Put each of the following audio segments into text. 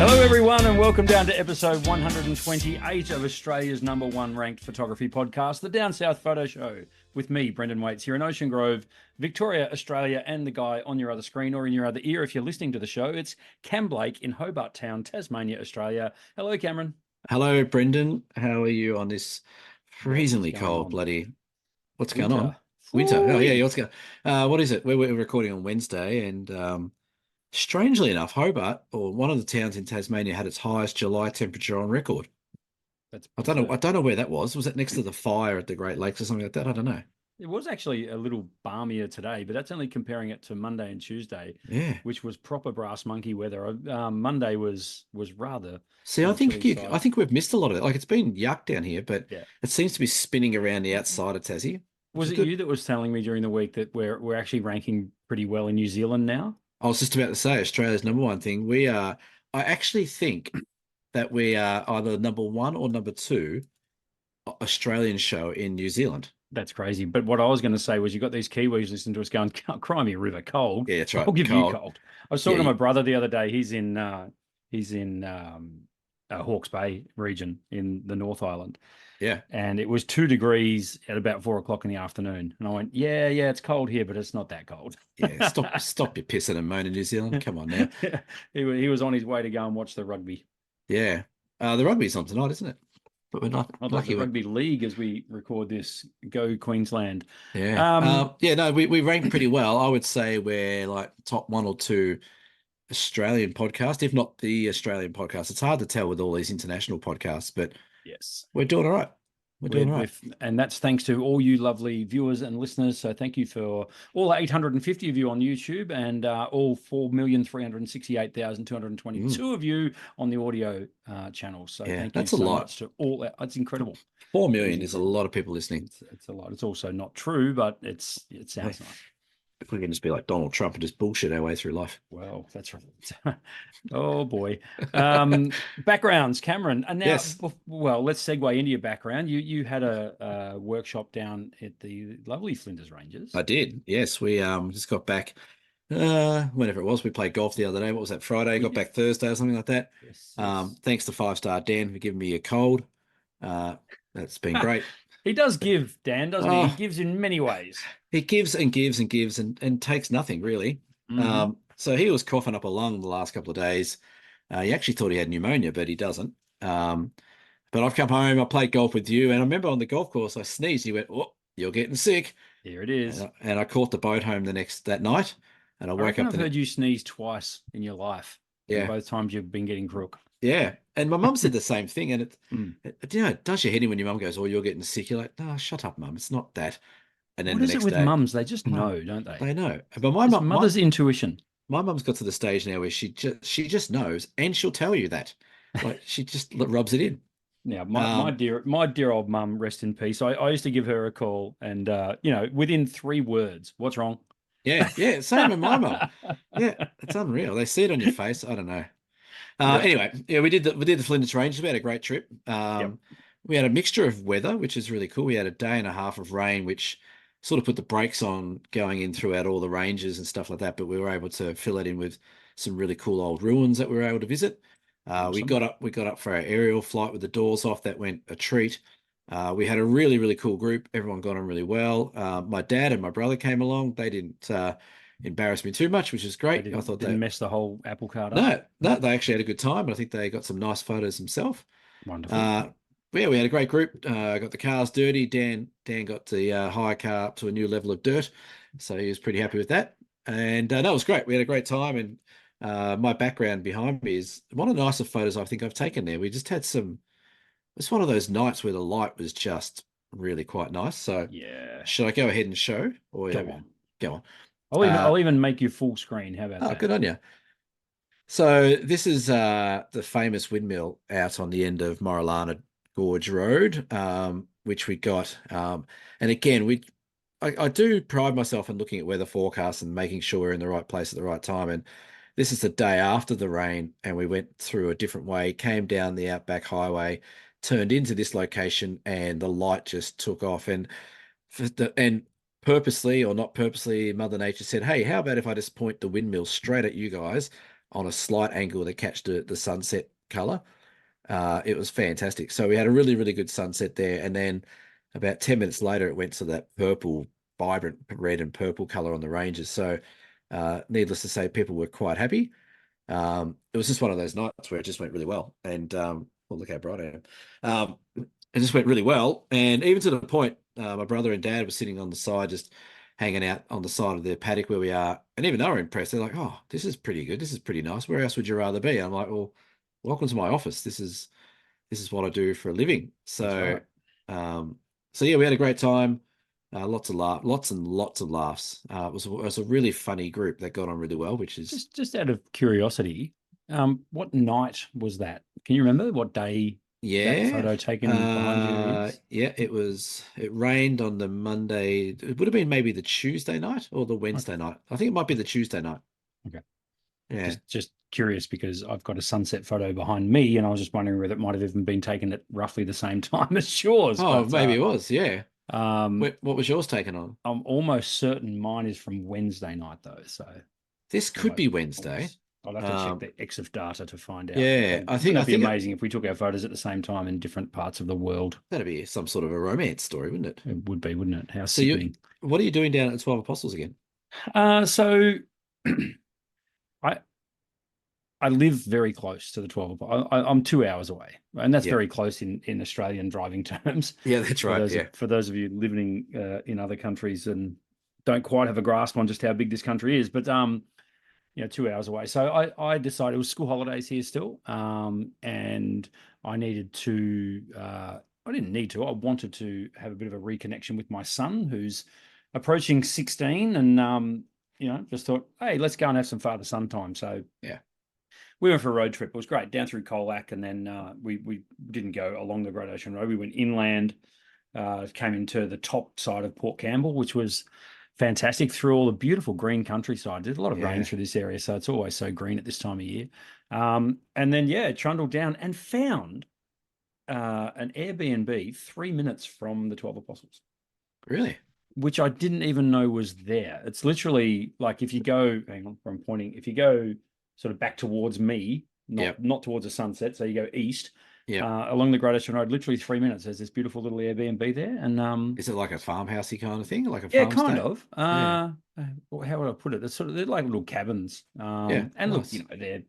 Hello, everyone, and welcome down to episode 128 of Australia's #1 ranked photography podcast, the Down South Photo Show, with me, Brendan Waits, here in Ocean Grove, Victoria, Australia, and the guy on your other screen or in your other ear if you're listening to the show. It's Cam Blake in Hobart Town, Tasmania, Australia. Hello, Cameron. Hello, Brendan. How are you on this What's freezingly going cold on? bloody? What's going Winter. on? Winter. Oh yeah, Woo-wee. what's going? What is it? We're recording on Wednesday, and strangely enough, Hobart, or one of the towns in Tasmania, had its highest July temperature on record. That's I don't know. I berserk. don't know where that was. Was it next to the fire at the Great Lakes or something like that? I don't know. It was actually a little balmier today, but that's only comparing it to Monday and Tuesday, Yeah. which was proper brass monkey weather. Monday was rather See, on I the chilly think I side. think we've missed a lot of it. Like it's been yuck down here, but Yeah. it seems to be spinning around the outside of Tassie, which Was is it good. you that was telling me during the week that we're actually ranking pretty well in New Zealand now? I was just about to say Australia's #1 thing. We are. I actually think that we are either #1 or #2 Australian show in New Zealand. That's crazy. But what I was going to say was you got these Kiwis listening to us going, cry me a river cold. Yeah, that's right. I'll give you Cold. cold. I was Yeah, talking to my brother the other day. He's in Hawke's Bay region in the North Island. yeah, And it was 2 degrees at about 4 o'clock in the afternoon. And I went, yeah, it's cold here, but it's not that cold. yeah. Stop your pissing and moaning, New Zealand. Come on now. He was on his way to go and watch the rugby. Yeah. The rugby's on tonight, isn't it? But we're not I'd like the lucky. rugby league as we record this. Go Queensland. Yeah. Um, Yeah, no, we rank pretty well. I would say we're like top one or two Australian podcast, if not the Australian podcast. It's hard to tell with all these international podcasts, but yes. we're doing all right. We're doing all right. And that's thanks to all you lovely viewers and listeners. So thank you for all 850 of you on YouTube and all 4,368,222 Mm, of you on the audio channel. So yeah, thank you that's a so lot. much to all. That's incredible. 4 It is million is a incredible. lot of people listening. It's a lot. It's also not true, but it Hey, sounds nice. if we can just be like Donald Trump and just bullshit our way through life. Well, that's right. Oh boy. Backgrounds, Cameron. And now, Yes, well, let's segue into your background. You had a workshop down at the lovely Flinders Ranges. I did. Yes, we just got back whenever it was. We played golf the other day. What was that, Friday? We Got did. back Thursday or something like that. Yes. Thanks to Five Star Dan for giving me a cold. Uh, that's been great. He does give, Dan, doesn't he? He Oh, gives in many ways. he gives and gives and gives and takes nothing really. Hmm. So he was coughing up a lung the last couple of days. He actually thought he had pneumonia, but he doesn't. But I've come home, I played golf with you, and I remember on the golf course I sneezed. He went, "Oh, you're getting sick," Here it is. and I caught the boat home that night, and I I woke reckon up I've heard you sneeze twice in your life, and yeah, both times you've been getting crook. yeah. And my mum said the same thing, and Mm. it does your head in when your mum goes, "Oh, you're getting sick." You're like, "No, shut up, mum. It's not that." And then What the is it next with day, mums? They just oh, know, don't they? they know. But my Just mum, mother's intuition. my mum's got to the stage now where she just knows, and she'll tell you that, like she just rubs it in. Now, my Um, dear old mum, rest in peace. I used to give her a call, and within 3 words, what's wrong? yeah, yeah, same with my mum. Yeah, it's unreal. They see it on your face. I don't know. Yep. Anyway, yeah, we did the Flinders Ranges. We had a great trip. Yep. We had a mixture of weather, which is really cool. We had a day and a half of rain, which sort of put the brakes on going in throughout all the ranges and stuff like that. But we were able to fill it in with some really cool old ruins that we were able to visit. We Awesome. got up for our aerial flight with the doors off. That went a treat. We had a really, really cool group. Everyone got on really well. My dad and my brother came along. They didn't embarrass me too much, which is They great. I didn't thought didn't they mess the whole apple cart up. no, no, they actually had a good time. I think they got some nice photos themselves. Wonderful. Uh, yeah, we had a great group. Got the cars dirty. Dan got the hire car up to a new level of dirt, so he was pretty happy with that. And that was great. We had a great time. And my background behind me is one of the nicer photos I think I've taken there. We just had some. It's one of those nights where the light was just really quite nice. So Yeah. should I go ahead and show or Go on. go on? I'll even make you full screen. How about Oh, that? good on you. So this is the famous windmill out on the end of Morillana Gorge Road, which we got. And again, I do pride myself in looking at weather forecasts and making sure we're in the right place at the right time. And this is the day after the rain, and we went through a different way, came down the Outback Highway, turned into this location, and the light just took off. And purposely or not purposely, Mother Nature said, "Hey, how about if I just point the windmill straight at you guys? on a slight angle to catch the sunset color. It was fantastic. So we had a really, really good sunset there. And then about 10 minutes later, it went to that purple, vibrant red and purple color on the ranges. So needless to say, people were quite happy. It was just one of those nights where it just went really well. And well, look how bright I am. It just went really well. And even to the point, my brother and dad were sitting on the side, just hanging out on the side of the paddock where we are. And even they were impressed. They're like, oh, this is pretty good. This is pretty nice. Where else would you rather be? And I'm like, well, welcome to my office. This is what I do for a living. That's So, right. so yeah, we had a great time. Lots and lots of laughs. It was a really funny group that got on really well, which is Just out of curiosity, what night was that? Can you remember what day that yeah. photo taken behind you is? Yeah, it rained on the Monday. It would have been maybe the Tuesday night or the Okay. Wednesday night. I think it might be the Tuesday night. Okay. Yeah. Just curious because I've got a sunset photo behind me, and I was just wondering whether it might have even been taken at roughly the same time as yours. Oh, But maybe it was. Yeah. um, What was yours taken on? I'm almost certain mine is from Wednesday night though. So This could be Wednesday. I'll have to check Um, the EXIF data to find out. yeah, Wouldn't I that be think amazing if we took our photos at the same time in different parts of the world? that'd be some sort of a romance story, wouldn't it? It would be, wouldn't it? How So sickening. what are you doing down at the 12 Apostles again? So I I live very close to the 12. I'm 2 hours away, and that's Yep. very close in Australian driving terms. Yeah, that's right. Yeah. For those of you living in other countries and don't quite have a grasp on just how big this country is, but 2 hours away. So I decided it was school holidays here still, and I needed to. I didn't need to. I wanted to have a bit of a reconnection with my son, who's approaching 16, and just thought, hey, let's go and have some father-son time. So Yeah. we went for a road trip. It was great down through Colac, and then we didn't go along the Great Ocean Road. We went inland, came into the top side of Port Campbell, which was fantastic through all the beautiful green countryside. There's a lot of rain Yeah. through this area, so it's always so green at this time of year. And then trundled down and found an Airbnb 3 minutes from the 12 Apostles, Really? which I didn't even know was there. It's literally like if you go, hang on, I'm pointing, if you go sort of back towards me, Yep. not towards the sunset, so you go east, Yep. along the Great Ocean Road, literally 3 minutes. There's this beautiful little Airbnb there, and Is it like a farmhousey kind of thing? Like a yeah, farm kind stay? of. Yeah. How would I put it? They're like little cabins. Yeah. And look, Nice.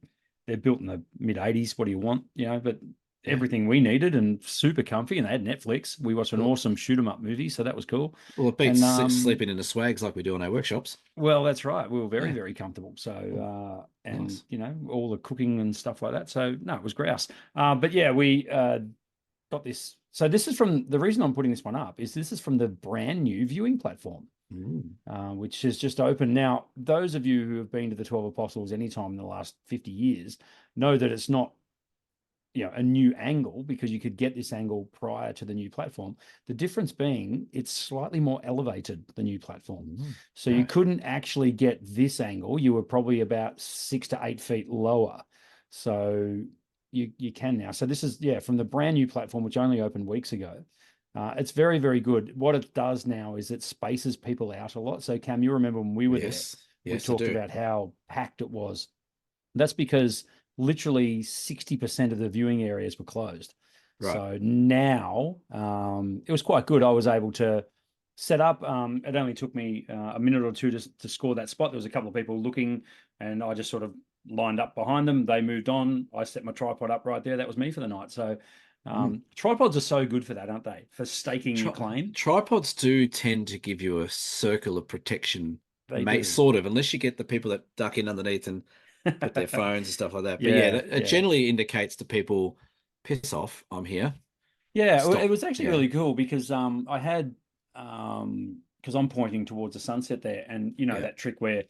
they're built in the mid 80s. What do you want? But Yeah. everything we needed and super comfy. And they had Netflix. We watched an Well, awesome shoot 'em up movie, so that was cool. well, it beats And sleeping in the swags like we do in our workshops. well, that's right. We were very, Yeah. very comfortable. So, and Nice. all the cooking and stuff like that. So, no, it was grouse. But yeah, we got this. So, this is from the reason I'm putting this one up is this is from the brand new viewing platform, Mm. which has just opened. Now, those of you who have been to the 12 Apostles anytime in the last 50 years know that it's not a new angle because you could get this angle prior to the new platform. The difference being it's slightly more elevated, the new platform. Mm. So you Right. couldn't actually get this angle. You were probably about 6 to 8 feet lower. So you can now. So this is, from the brand new platform, which only opened weeks ago. It's very, very good. What it does now is it spaces people out a lot. So Cam, you remember when we were there, Yes. we Yes, I talked do. about how packed it was. That's because literally 60% of the viewing areas were closed. Right. So now it was quite good. I was able to set up. It only took me a minute or two to score that spot. There was a couple of people looking, and I just sort of lined up behind them. They moved on. I set my tripod up right there. That was me for the night. So tripods are so good for that, aren't they? For staking your claim. Tripods do tend to give you a circle of protection, They do. sort of, unless you get the people that duck in underneath and put their phones and stuff like that. But yeah, Yeah, it generally indicates to people, piss off, I'm here. Yeah, Stop. it was actually Yeah. really cool because I had because I'm pointing towards the sunset there, and Yeah. that trick where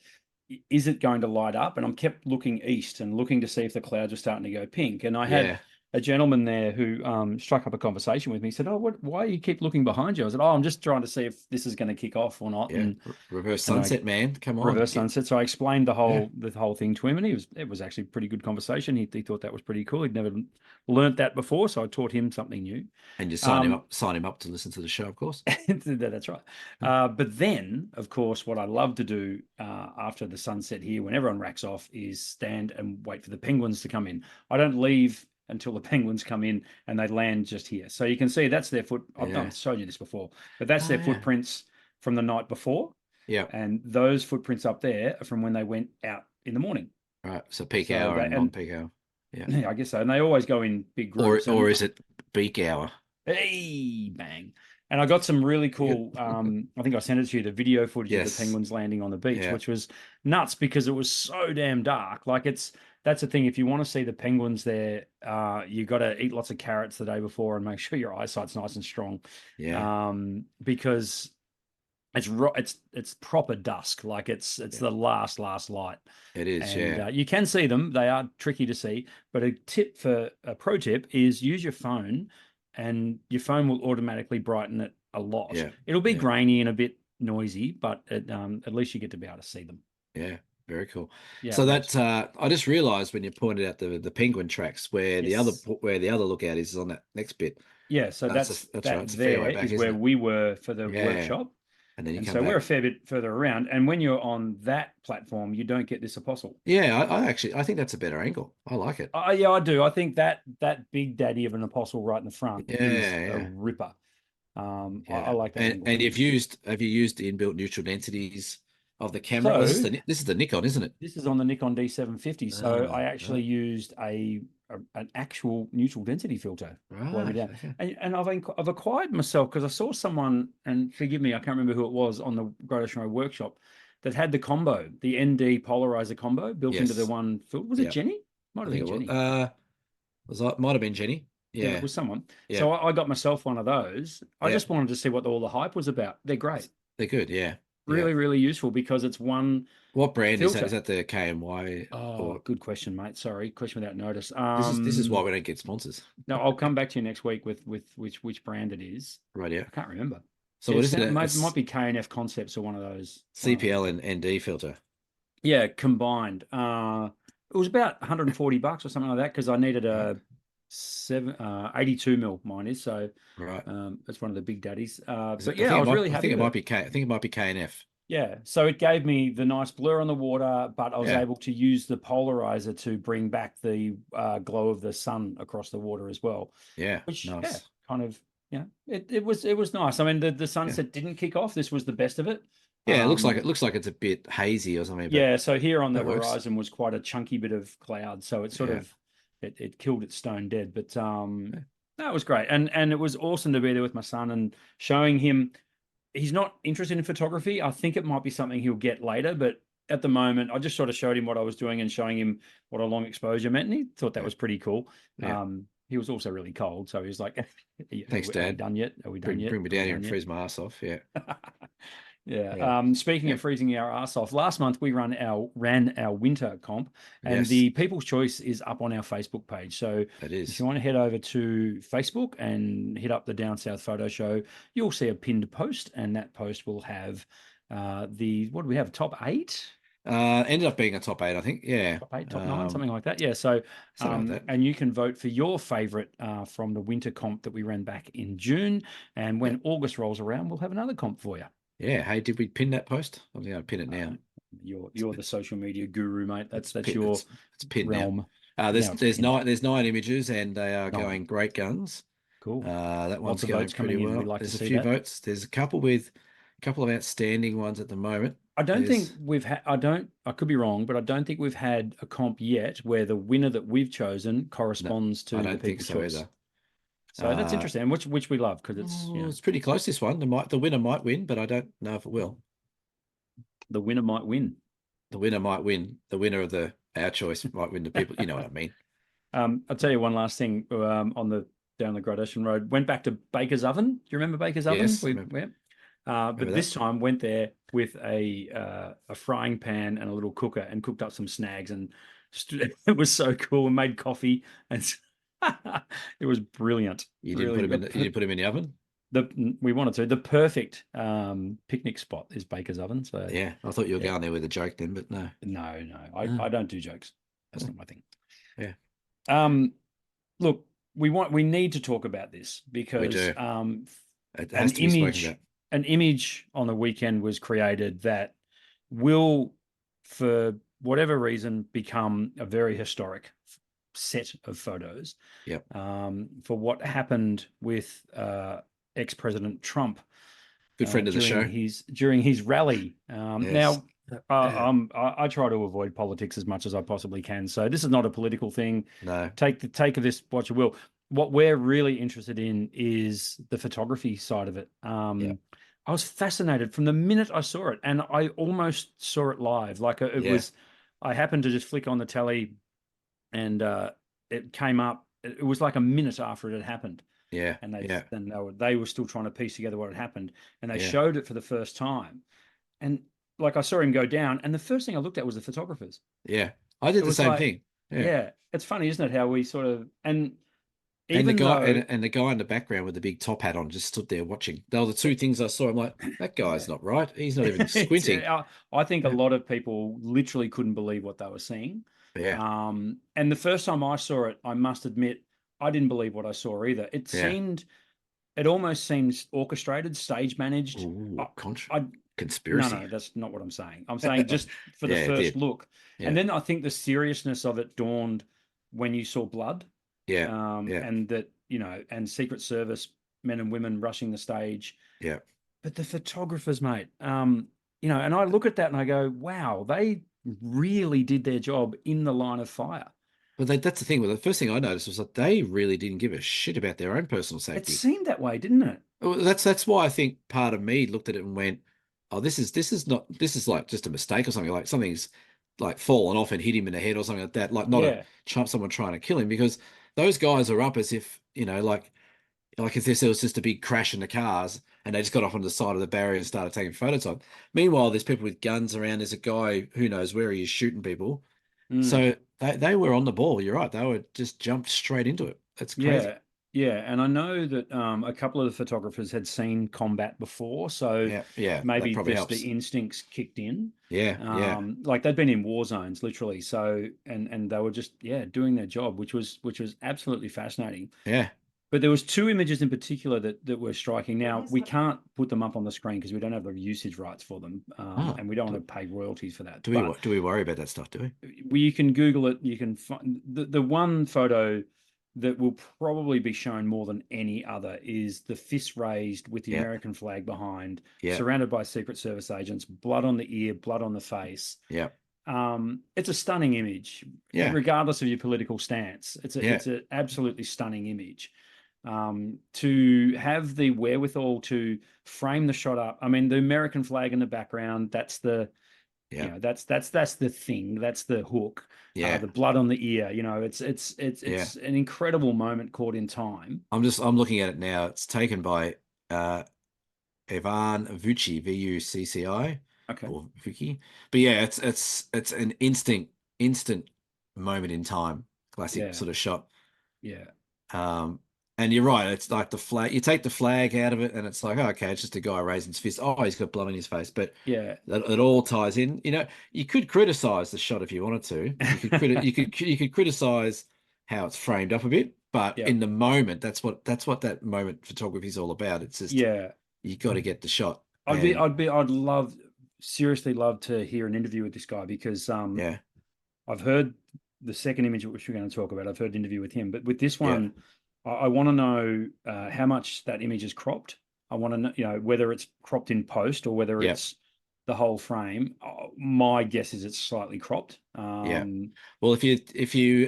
is it going to light up? And I'm kept looking east and looking to see if the clouds are starting to go pink. And I had Yeah. a gentleman there who struck up a conversation with me. He said, "Oh, why you keep looking behind you?" I said, "Oh, I'm just trying to see if this is going to kick off or not." Yeah. Reverse And I sunset, man. Come on. reverse sunset. So I explained Yeah. the whole thing to him, and it was actually a pretty good conversation. He thought that was pretty cool. He'd never learnt that before, so I taught him something new. And you Um, sign him up to listen to the show, of course. that's right. But then, of course, what I love to do after the sunset here, when everyone racks off, is stand and wait for the penguins to come in. I don't leave until the penguins come in and they land just here. So you can see that's their foot. Yeah. I've shown you this before, but that's Oh, their yeah. footprints from the night before. Yeah. And those footprints up there are from when they went out in the morning. Right. So peak So hour they, and and non-peak hour. Yeah. yeah, I guess so. And they always go in big Or groups. or And is it beak hour? hey, bang. And I got some really Good. cool, I think I sent it to you, the video footage of the Yes. penguins landing on the beach, Yeah. which was nuts because it was so damn dark. Like that's the thing. If you want to see the penguins there, you got to eat lots of carrots the day before and make sure your eyesight's nice and strong. Yeah. Because it's proper dusk. Like it's Yeah. the last light. It is. And Yeah. you can see them. They are tricky to see. But a pro tip is use your phone, and your phone will automatically brighten it a lot. Yeah. It'll be Yeah. grainy and a bit noisy, but at least you get to be able to see them. Yeah. Very cool. Yeah, So it that works. I just realized when you pointed out the penguin tracks where Yes. the other lookout is on that next bit. Yeah, so That's right. that It's a fair there way back, is isn't where it? we were for the Yeah. workshop. And then you And come so we're a back. fair bit further around. And when you're on that platform, you don't get this apostle. Yeah, I actually I think that's a better angle. I like it. Yeah, I do. I think that big daddy of an apostle right in the front Yeah, is a yeah, ripper. I yeah. like that angle. And have you used the inbuilt neutral densities of the camera? Oh, So this is the Nikon, isn't it? this is on the Nikon D750. So I actually Right, used an actual neutral density filter while we're right, down. okay. And I've acquired myself because I saw someone, and forgive me, I can't remember who it was on the Great Ocean Road workshop that had the combo, the ND polarizer combo built into the Yes, one filter. Was it yeah. Jenny? Might I have think been it was. Jenny. Might have been Jenny. Yeah, it Yeah, was someone. yeah, So I got myself one of those. I yeah. just wanted to see what all the hype was about. They're great. They're good. Yeah, yeah. Really, really useful because it's one What brand is that? Is filter. that the KMY Oh, or good question, mate. Sorry, question without notice. this is why we don't get sponsors, No, I'll come back to you next week with which brand it is. right? Yeah. I can't remember. So what is it? Might be KNF Concepts or one of those. CPL and ND filter. Yeah, combined. It was about $140 or something like that because I needed Right. a 82 mil mine is, so Right. it's one of the big daddies. Is But it, I yeah, think I it was might. really I think happy it with might it. be K. I think it might be KNF. Yeah, so it gave me the nice blur on the water, but I was Yeah. able to use the polarizer to bring back the glow of the sun across the water as well, Yeah. which yeah, Nice. kind of it was nice. I mean, the Yeah. sunset didn't kick off. This was the best of it. Yeah. It looks like it's a bit hazy or something, but Yeah, so here on the that works. horizon was quite a chunky bit of cloud, so it sort Yeah. of it killed it stone dead. But Yeah. that was great, and it was awesome to be there with my son and showing him. He's not interested in photography. I think it might be something he'll get later, but at the moment, I just sort of showed him what I was doing and showing him what a long exposure meant, and he thought that Yeah. was pretty cool. Yeah. He was also really cold, so he was like, Thanks, are we Dad. done yet? Are we done yet? Bring me Are we down here done and yet?" freeze my ass off. Yeah. Yeah. Yeah. Speaking Yeah. of freezing our ass off, last month we ran our winter comp, and Yes, the People's Choice is up on our Facebook page. So it if is. you want to head over to Facebook and hit up the Down South Photo Show, you'll see a pinned post, and that post will have what do we have? Top eight? Ended up being a top 8, I think. Yeah. Top eight, top nine, something like that. Yeah. So, Something like that. and you can vote for your favorite from the winter comp that we ran back in June. And Yeah. when August rolls around, we'll have another comp for you. Yeah. Hey, did we pin that post? I'm going to pin it now. You're the social media guru, mate. That's Pin- your it's pinned realm. now. Now it's There's pinned. there's 9 images and they are 9. going great guns. Cool. That Lots one's of going votes pretty coming in. We'd well. like to There's a see few that. votes. There's a couple of outstanding ones at the moment. I don't think There's we've had. I could be wrong, but I don't think we've had a comp yet where the winner that we've chosen no, corresponds I to the don't think people's so choice. either. So that's interesting, which we love because It's pretty close, this one. The winner might win, but I don't know if it will. the winner might win. The winner might win. The winner of our choice might win the people. You know what I mean? I'll tell you one last thing. On the down the Great Ocean Road, went back to Baker's Oven. Do you remember Baker's Oven? Yes, We remember went. But this time went there with a frying pan and a little cooker and cooked up some snags and it was so cool and made coffee and It was brilliant. You didn't put him in. Brilliant. You didn't put him in the oven. We wanted to. The perfect picnic spot is Baker's Oven. So Yeah, I thought you were yeah. going there with a joke then, but no. No, Oh, I don't do jokes. That's oh, not my thing. yeah, Um, Look, we need to talk about this we because do. It an has to be spoken about. image on the weekend was created that will, for whatever reason, become a very historic set of photos. Yep. For what happened with ex-President Trump Good friend of the show. during his rally. Yes. Now, I try to avoid politics as much as I possibly can, so this is not a political thing. No. Take of this what you will. What we're really interested in is the photography side of it. Yeah. I was fascinated from the minute I saw it, and I almost saw it live. Like it Yeah. was, I happened to just flick on the telly, and it came up. It was like a minute after it had happened, Yeah. and Yeah. they were still trying to piece together what had happened, and they Yeah. showed it for the first time, and like I saw him go down, and the first thing I looked at was the photographers. Yeah. I did It the was same like, thing. Yeah. yeah, it's funny, isn't it? How we sort of, and And the even guy though and the guy in the background with the big top hat on just stood there watching. They were the two things I saw. I'm like, that guy's yeah, not right. He's not even squinting. I think a Yeah. lot of people literally couldn't believe what they were seeing. Yeah. And the first time I saw it, I must admit, I didn't believe what I saw either. Yeah. It almost seems orchestrated, stage managed. Ooh, I, I no, conspiracy. no, that's not what I'm saying. I'm saying just for the Yeah, it first did. look. And Yeah. then I think the seriousness of it dawned when you saw blood, Yeah. Yeah. and that, and Secret Service men and women rushing the stage. Yeah. But the photographers, mate, and I look at that and I go, wow, they really did their job in the line of fire. But that's the thing. Well, the first thing I noticed was that they really didn't give a shit about their own personal It safety. seemed that way, didn't it? Well, that's why I think part of me looked at it and went, "Oh, this is like just a mistake or something. Like something's like fallen off and hit him in the head or something like that. Like not Yeah, someone trying to kill him because those guys are up as if like if this was just a big crash in the cars and they just got off on the side of the barrier and started taking photos of. Meanwhile, there's people with guns around. There's a guy who knows where he is shooting people. mm, So they were on the ball. You're right. They were just jumped straight into it. That's crazy. yeah, yeah. And I know that a couple of the photographers had seen combat before, so Yeah, yeah. That maybe probably just helps. the instincts kicked in. Yeah, yeah, Like they'd been in war zones literally, so and they were just doing their job, which was absolutely fascinating. yeah. But there was two images in particular that were striking. Now we can't put them up on the screen because we don't have the usage rights for them, Oh, and we don't want do, to pay royalties for that. do we But do we worry about that stuff? Do we? you can Google it. You can find the one photo that will probably be shown more than any other is the fist raised with the Yeah, American flag behind, yeah, surrounded by Secret Service agents, blood on the ear, blood on the face. yeah, It's a stunning image, yeah, regardless of your political stance. yeah, It's an absolutely stunning image. To have the wherewithal to frame the shot up. I mean, the American flag in the background, that's the yeah, that's the thing, that's the hook. yeah, The blood on the ear, yeah. it's an incredible moment caught in time. I'm looking at it now. It's taken by uh Ivan Vucci, Vucci, Okay. or Vucci. But yeah, it's an instant moment in time, classic Yeah, sort of shot. yeah, Um, and you're right. It's like the flag. You take the flag out of it, and it's like, oh, okay, it's just a guy raising his fist. Oh, he's got blood on his face. But yeah, it all ties in. You could criticize the shot if you wanted to. You could criticize how it's framed up a bit. But yeah, in the moment, that's what that moment photography is all about. It's just yeah. you got to get the shot. I'd be And I'd be I'd love seriously love to hear an interview with this guy because yeah, I've heard the second image which we're going to talk about. I've heard an interview with him, but with this yeah, one, I want to know how much that image is cropped. I want to know, whether it's cropped in post or whether yeah, it's the whole frame. My guess is it's slightly cropped. yeah. Well, if you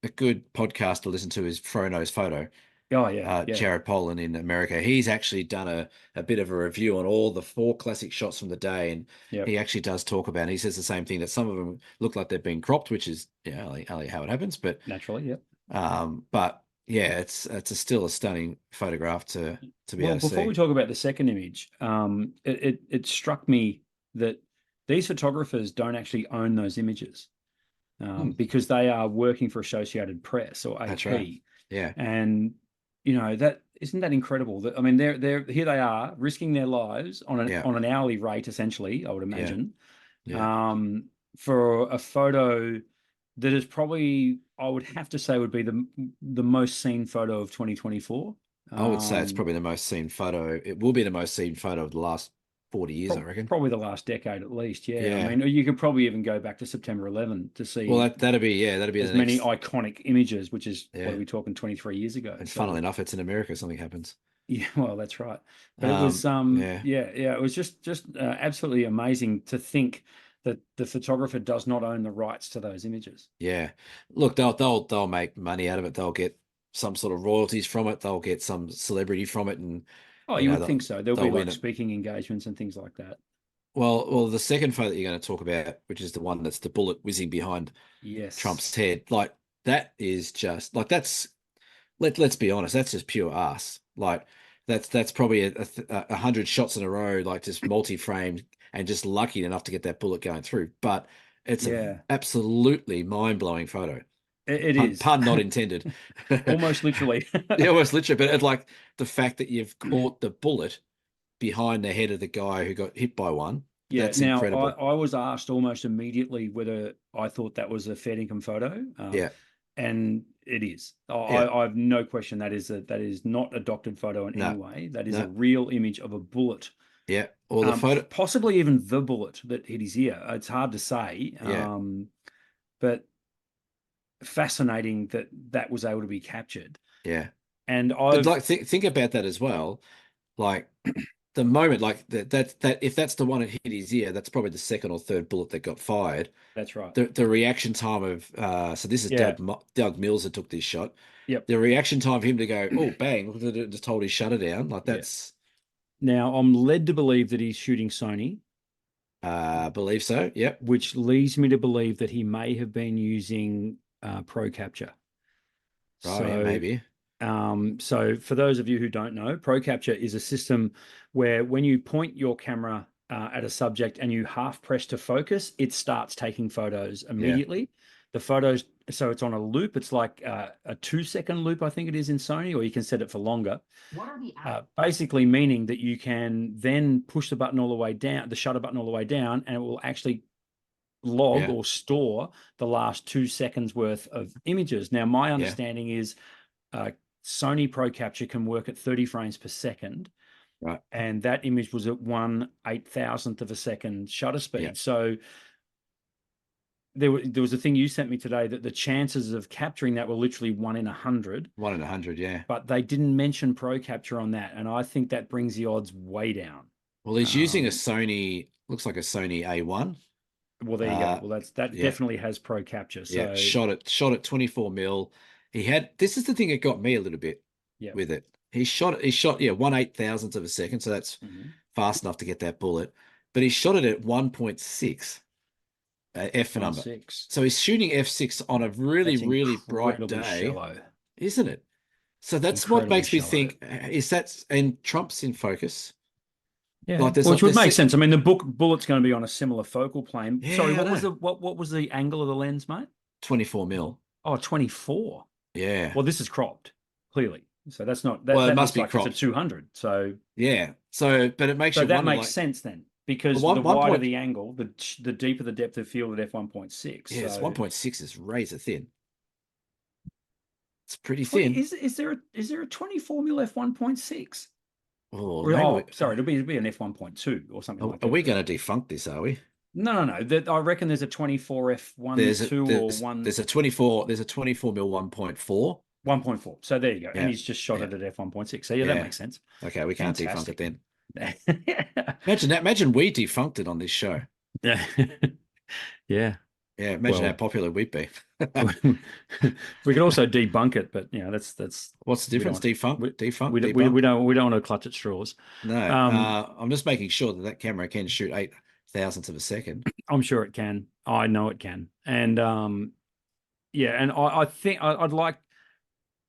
a good podcast to listen to is Frono's Photo. Oh yeah, yeah, Jared Pollan in America. He's actually done a bit of a review on all the four classic shots from the day, and yeah. he actually does talk about it. He says the same thing that some of them look like they've been cropped, which is only how it happens. Naturally, yeah. But yeah, still a stunning photograph to be Well, able to before we see. talk about the second image, it struck me that these photographers don't actually own those images. because they are working for Associated Press or That's right. AP. Yeah. And that isn't that incredible. That I mean, they're here they are risking their lives on Yeah. an hourly rate, essentially, I would imagine, Yeah. for a photo that is probably, I would have to say, would be the most seen photo of 2024. I would say it's probably the most seen photo. It will be the most seen photo of the last 40 years, I reckon. Probably the last decade at least. Yeah. I Yeah. mean, you could probably even go back to September 11 to Well, see that'd be as the many next. iconic images, which is, what Yeah. are we talking, 23 years ago? And So funnily enough, it's in America. Something happens. yeah, well, that's right. But it was, Yeah. yeah, it was just absolutely amazing to think that the photographer does not own the rights to those images. Yeah. Look, they'll make money out of it. They'll get some sort of royalties from it. They'll get some celebrity from it, and Oh, you would they'll, think so. There'll be they'll win like it. speaking engagements and things like that. Well, the second photo that you're going to talk about, which is the one that's the bullet whizzing behind Yes. Trump's head, like that is just like let's be honest, that's just pure ass. Like that's probably a hundred shots in a row, like just multi-framed and just lucky enough to get that bullet going through. But it's a Yeah, absolutely mind-blowing photo. it is. Pun not intended. Almost literally. Yeah, almost literally. But it's like the fact that you've caught the bullet behind the head of the guy who got hit by one. Yeah. That's Now, incredible. I was asked almost immediately whether I thought that was a fair income photo, Yeah, and it is. yeah. I have no question that is not a doctored photo in any No, way. That is a no. real image of a bullet, Yeah. Or the photo. possibly even the bullet that hit his ear. It's hard to say, Yeah, but fascinating that that was able to be captured. yeah. And But I've like think about that as well. Like the moment, like that if that's the one that hit his ear, that's probably the second or third bullet that got fired. That's right. The reaction time of so this is Yeah. Doug Mills that took this shot. Yep. The reaction time of him to go, oh bang, just hold his shutter down. Like Yeah. that's Now I'm led to believe that he's shooting Sony, believe so. Yep. which leads me to believe that he may have been using Pro Capture. Oh yeah, So, maybe. so for those of you who don't know, Pro Capture is a system where when you point your camera at a subject and you half press to focus, it starts taking photos Yeah. immediately. The photos, so it's on a loop. It's like a 2-second loop, I think it is in Sony, or you can set it for longer. What are the Basically meaning that you can then push the button all the way down, the shutter button all the way down, and it will actually log Yeah. or store the last 2 seconds worth of images. Now, my Yeah. understanding is Sony Pro Capture can work at 30 frames per second. Right. And that image was at 1/8,000th of a second shutter speed. Yeah. So there was a thing you sent me today that the chances of capturing that were literally 1 in 100. 1 in 100, yeah. But they didn't mention Pro Capture on that. And I think that brings the odds way down. Well, he's using a Sony, looks like a Sony A1. Well, there you go. Well, that yeah. definitely has Pro Capture. So Yeah, shot at 24 mil. He had, this is the thing that got me a little bit yeah. with it. He shot 1/8,000th of a second, so that's fast enough to get that bullet. But he shot it at 1.6 f number. So he's shooting f6 on a really bright day, shallow. isn't it? So that's what makes me think, is that, and Trump's in focus. Yeah, like which would make sense. I mean, the bullet's going to be on a similar focal plane. Yeah, sorry, what was the angle of the lens, mate? 24 mil. Oh, 24. Yeah. Well, this is cropped, clearly. So that's not well, that it must be like cropped. It's a 200. So yeah. So, but it makes you that wonder, makes sense then, because the wider the angle, the deeper the depth of field at f1.6. Yeah, so 1.6 is razor thin. It's pretty thin. Is there a 24 mil f1.6? Oh, sorry, it'll be an f1.2 or something like that. Are we going to defunct this? Are we? No. I reckon there's a 24 f1.2 or one. There's a 24 mil 1.4. 1.4. So there you go. Yeah. And he's just shot it at f1.6. So yeah, that makes sense. Okay, we can't defunct it then. Imagine that. Imagine we defunct it on this show. Yeah. Yeah. Yeah. Imagine how popular we'd be. We could also debunk it, but that's what's the difference? Defunct. We don't want to clutch at straws. No. I'm just making sure that camera can shoot 8,000th of a second. I'm sure it can. I know it can. And yeah, and I think I'd like,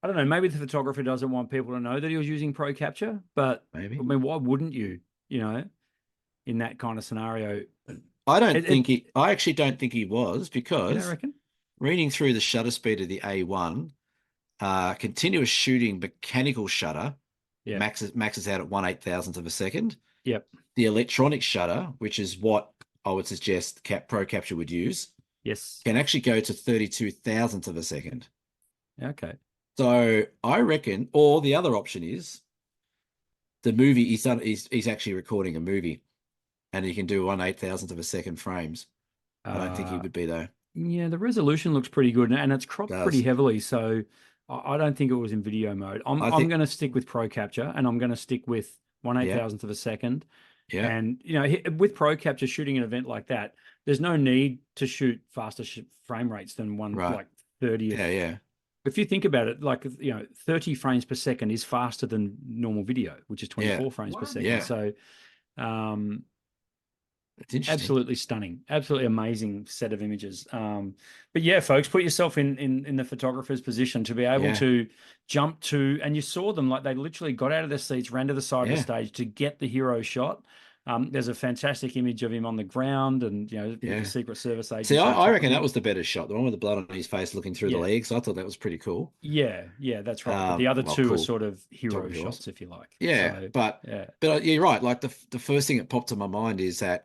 I don't know, maybe the photographer doesn't want people to know that he was using Pro Capture, but maybe. I mean, why wouldn't you, in that kind of scenario? I actually don't think he was, because I reckon. reading through the shutter speed of the A1, continuous shooting mechanical shutter Yeah. maxes out at 1/8,000th of a second. Yep. The electronic shutter, which is what I would suggest Pro Capture would use, Yes. can actually go to 32,000th of a second. Okay. So I reckon, or the other option is the movie he's actually recording a movie and he can do 1/8,000th of a second frames. I don't think he Uh, would be though. yeah, the resolution looks pretty good, and it's cropped pretty Does. heavily, so I don't think it was in video mode. I I'm think, going to stick with Pro Capture, and I'm going to stick with one eight yeah, thousandth of a second. yeah, And with Pro Capture shooting an event like that, there's no need to shoot faster frame rates than one right. like 30th. Yeah, yeah. If you think about it, like 30 frames per second is faster than normal video, which is Yeah. 24 frames per second. Yeah. So, It's interesting. absolutely stunning, absolutely amazing set of images. But yeah, folks, put yourself in the photographer's position to be able to jump to, and you saw them like they literally got out of their seats, ran to the side of the stage to get the hero shot. There's a fantastic image of him on the ground, and with the Secret Service agents. See, I reckon that was the better shot, the one with the blood on his face looking through the legs. I thought that was pretty cool. Yeah, that's right. But the other Well, two are cool. sort of hero shots, if you like. Yeah, So, but you're right. Like the first thing that popped to my mind is that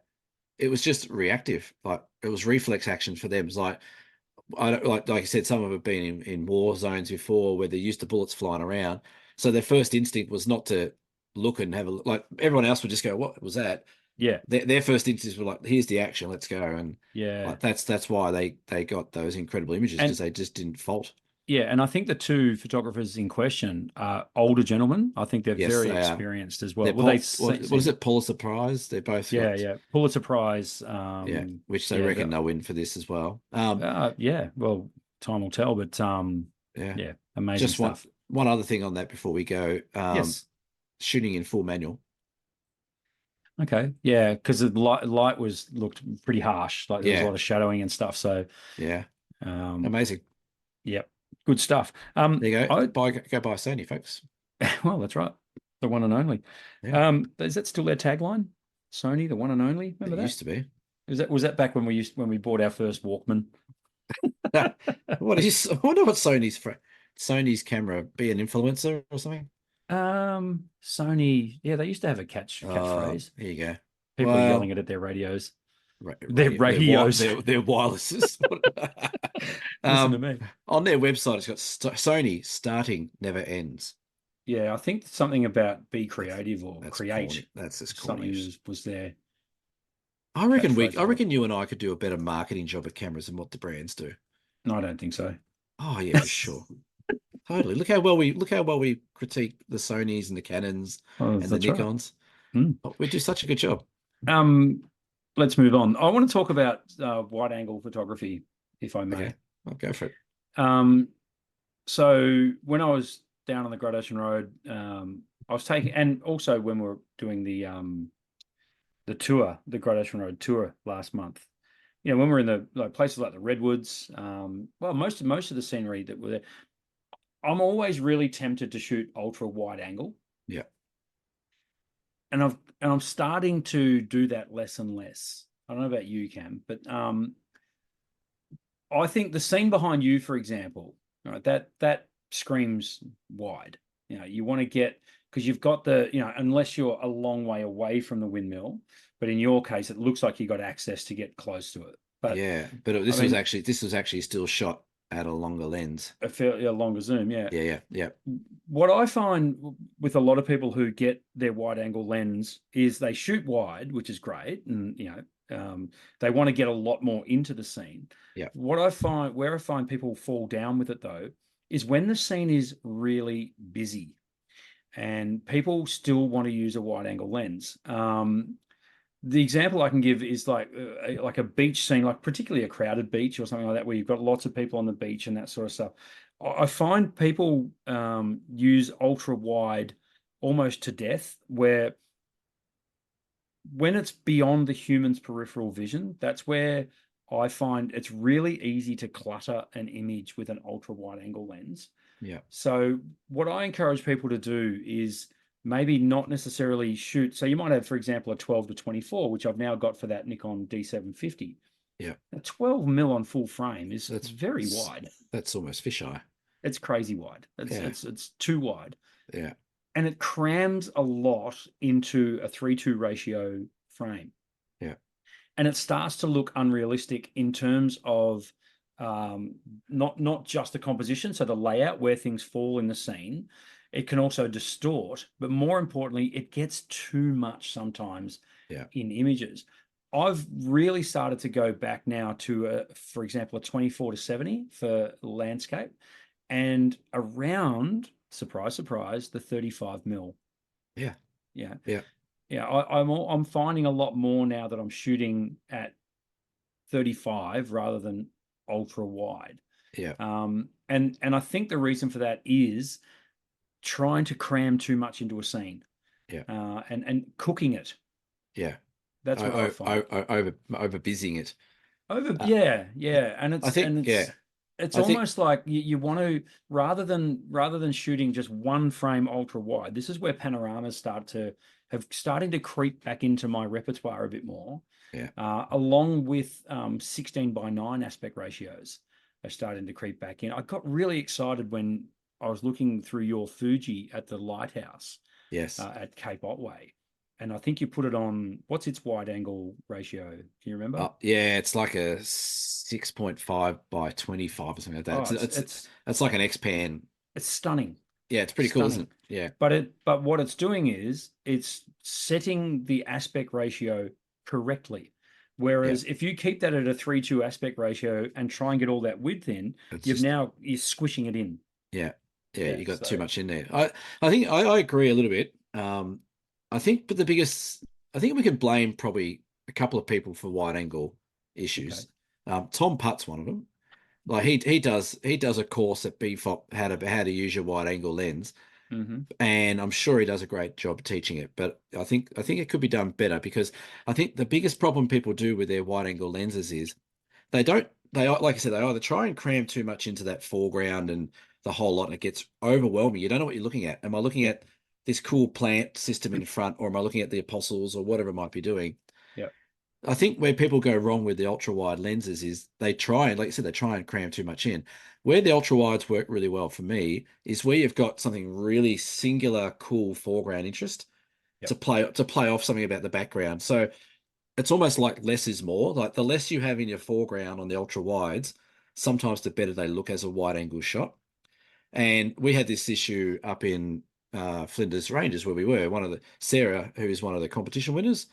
it was just reactive. Like it was reflex action for them. It's like I don't like I said, some of them have been in war zones before where they're used to bullets flying around. So their first instinct was not to look and have a look. Like everyone else would just go, "What was that?" yeah, Their first instincts were like, "Here's the action, let's go." And yeah, like that's why they got those incredible images because they just didn't fault. yeah. And I think the two photographers in question are older gentlemen. I think they're Yes, very they are. experienced as well. They're Well, they what is it? Pulitzer Prize. They both got Pulitzer Prize. which they reckon they'll win for this as well. Yeah. Well, time will tell, but yeah, amazing just stuff. one other thing on that before we go. Yes. Shooting in full manual. Okay. Yeah, because the light looked pretty harsh. Like there was a lot of shadowing and stuff. So yeah, amazing. Yep. Good stuff. There you go. Go buy Sony, folks. Well, that's right. The one and only. Yeah. Is that still their tagline? Sony, the one and only. Remember that? Used to be. Was that back when we bought our first Walkman? What is? I wonder what Sony's camera be an influencer or something. Sony. Yeah, they used to have a catchphrase. Here you go. People yelling it at their radios. Their radios. Their wirelesses. Listen to me. On their website, it's got Sony starting never ends. Yeah, I think something about be creative or create. Corny. That's just something was there. I reckon you and I could do a better marketing job at cameras than what the brands do. No, I don't think so. Oh yeah, for sure. Totally. Look how well we critique the Sonys and the Canons and the Nikons. Right. We do such a good job. Let's move on. I want to talk about wide angle photography, if I may. Okay, I'll go for it. So when I was down on the Great Ocean Road, I was taking, and also when we were doing the tour, the Great Ocean Road tour last month. When we're in the places like the Redwoods, well, most of the scenery that were there, I'm always really tempted to shoot ultra wide angle. Yeah. And I'm starting to do that less and less. I don't know about you, Cam, but I think the scene behind you, for example, right, that screams wide. You want to get, because you've got unless you're a long way away from the windmill, but in your case, it looks like you got access to get close to it. But but this was actually still shot at a longer lens, a longer zoom. Yeah. What I find with a lot of people who get their wide angle lens is they shoot wide, which is great, and they want to get a lot more into the scene. Yeah. Where I find people fall down with it though is when the scene is really busy, and people still want to use a wide angle lens. The example I can give is like a beach scene, like particularly a crowded beach or something like that, where you've got lots of people on the beach and that sort of stuff. I find people use ultra wide almost to death, where when it's beyond the human's peripheral vision, that's where I find it's really easy to clutter an image with an ultra wide angle lens. Yeah. So what I encourage people to do is maybe not necessarily shoot. So you might have, for example, a 12 to 24, which I've now got for that Nikon D750. Yeah. A 12 mil on full frame is That's very wide. that's almost fisheye. It's crazy wide. It's Yeah. it's it's too wide. Yeah. And it crams a lot into a 3:2 ratio frame. Yeah. And it starts to look unrealistic in terms of um, not just the composition, so the layout where things fall in the scene. It can also distort, but more importantly, it gets too much sometimes Yeah. in images. I've really started to go back now to, for example, a 24-70 for landscape, and around, surprise, surprise, the 35 mil. Yeah. Yeah, Yeah. yeah. I'm finding a lot more now that I'm shooting at 35 rather than ultra wide. Yeah. And I think the reason for that is trying to cram too much into a scene, Yeah. and cooking it. Yeah. That's what I find. Over busying it. Over, Uh, yeah, yeah, and I it's think, and yeah, it's I think, almost like you want to, rather than shooting just one frame ultra wide. This is where panoramas starting to creep back into my repertoire a bit more, yeah, along with 16:9 aspect ratios are starting to creep back in. I got really excited when I was looking through your Fuji at the lighthouse yes. at Cape Otway, and I think you put it on, what's its wide angle ratio? Can you remember? Yeah, it's like a 6.5 by 25 or something like that. Oh, It's like an X-Pan. it's stunning, Yeah, it's pretty cool, isn't stunning. it? Yeah. But what it's doing is it's setting the aspect ratio correctly. Yeah. Whereas if you keep that at a 3:2 aspect ratio and try and get all that width in, It's just you're squishing it in. yeah. Yeah, Yeah. you got too So much in there. I think I agree a little bit. I think but the biggest I think we can blame probably a couple of people for wide angle okay. issues. Tom Putt's one of them. Like Yep. he does a course at BFOP how to use your wide angle lens, Hmm. and I'm sure he does a great job teaching it. But I think it could be done better because I think the biggest problem people do with their wide angle lenses is they like I said, they either try and cram too much into that foreground and the whole lot, and it gets overwhelming. You don't know what you're looking at. Am I looking Yep. at this cool plant system in front, or am I looking at the apostles or whatever it might be doing? Yep. I think where people go wrong with the ultra wide lenses is they try and, like you said, they try and cram too much in. Where the ultra wides work really well for me is where you've got something really singular, cool foreground interest Yep. to play off something about the background. So it's almost like less is more. Like the less you have in your foreground on the ultra wides, sometimes the better they look as a wide angle shot. And we had this issue up in Flinders Ranges where we were. One of the Sarah, who is one of the competition winners,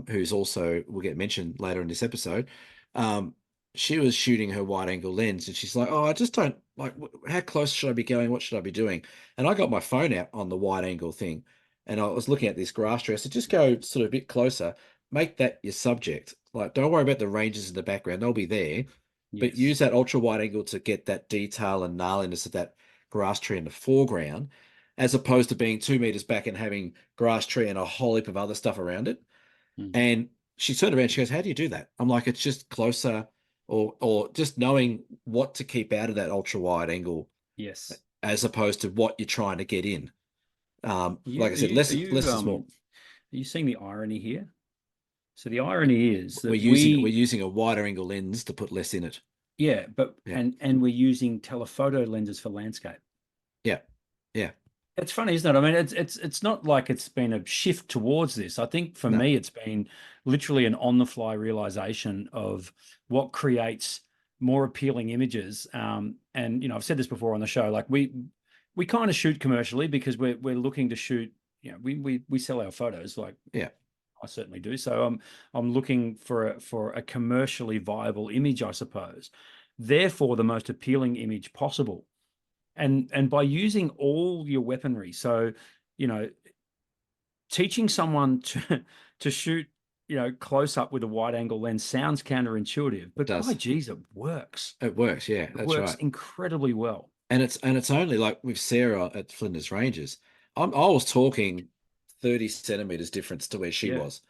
who's also will get mentioned later in this episode. Um, she was shooting her wide angle lens, and she's like, "Oh, I just don't like. How close should I be going? What should I be doing?" And I got my phone out on the wide angle thing, and I was looking at this grass tree. I said, "Just go sort of a bit closer. Make that your subject. Like, don't worry about the ranges in the background; they'll be there." But use Yes. that ultra wide angle to get that detail and gnarliness of that grass tree in the foreground, as opposed to being 2 meters back and having grass tree and a whole heap of other stuff around it. Mm. And she turned around, she goes, "How do you do that?" I'm like, "It's just closer or just knowing what to keep out of that ultra wide angle Yes. as opposed to what you're trying to get in." You Like I are said, you less is more. are you seeing the irony here? So the irony is that We're we, using a wider angle lens to put less in it. yeah, but Yeah. and we're using telephoto lenses for landscape. Yeah. Yeah. It's funny, isn't it? I mean, it's not like it's been a shift towards this. I think for No. me, it's been literally an on-the-fly realization of what creates more appealing images. And I've said this before on the show, like we kind of shoot commercially because we're looking to shoot. We sell our photos, like Yeah. I certainly do. So I'm looking for a commercially viable image, I suppose. Therefore, the most appealing image possible. And by using all your weaponry, so you know, teaching someone to shoot, close up with a wide angle lens sounds counterintuitive, It but by does. geez, it works. It works. Yeah, It that's works right. incredibly well. And it's only like with Sarah at Flinders Ranges. I was talking 30 centimeters difference to where she Yeah, was.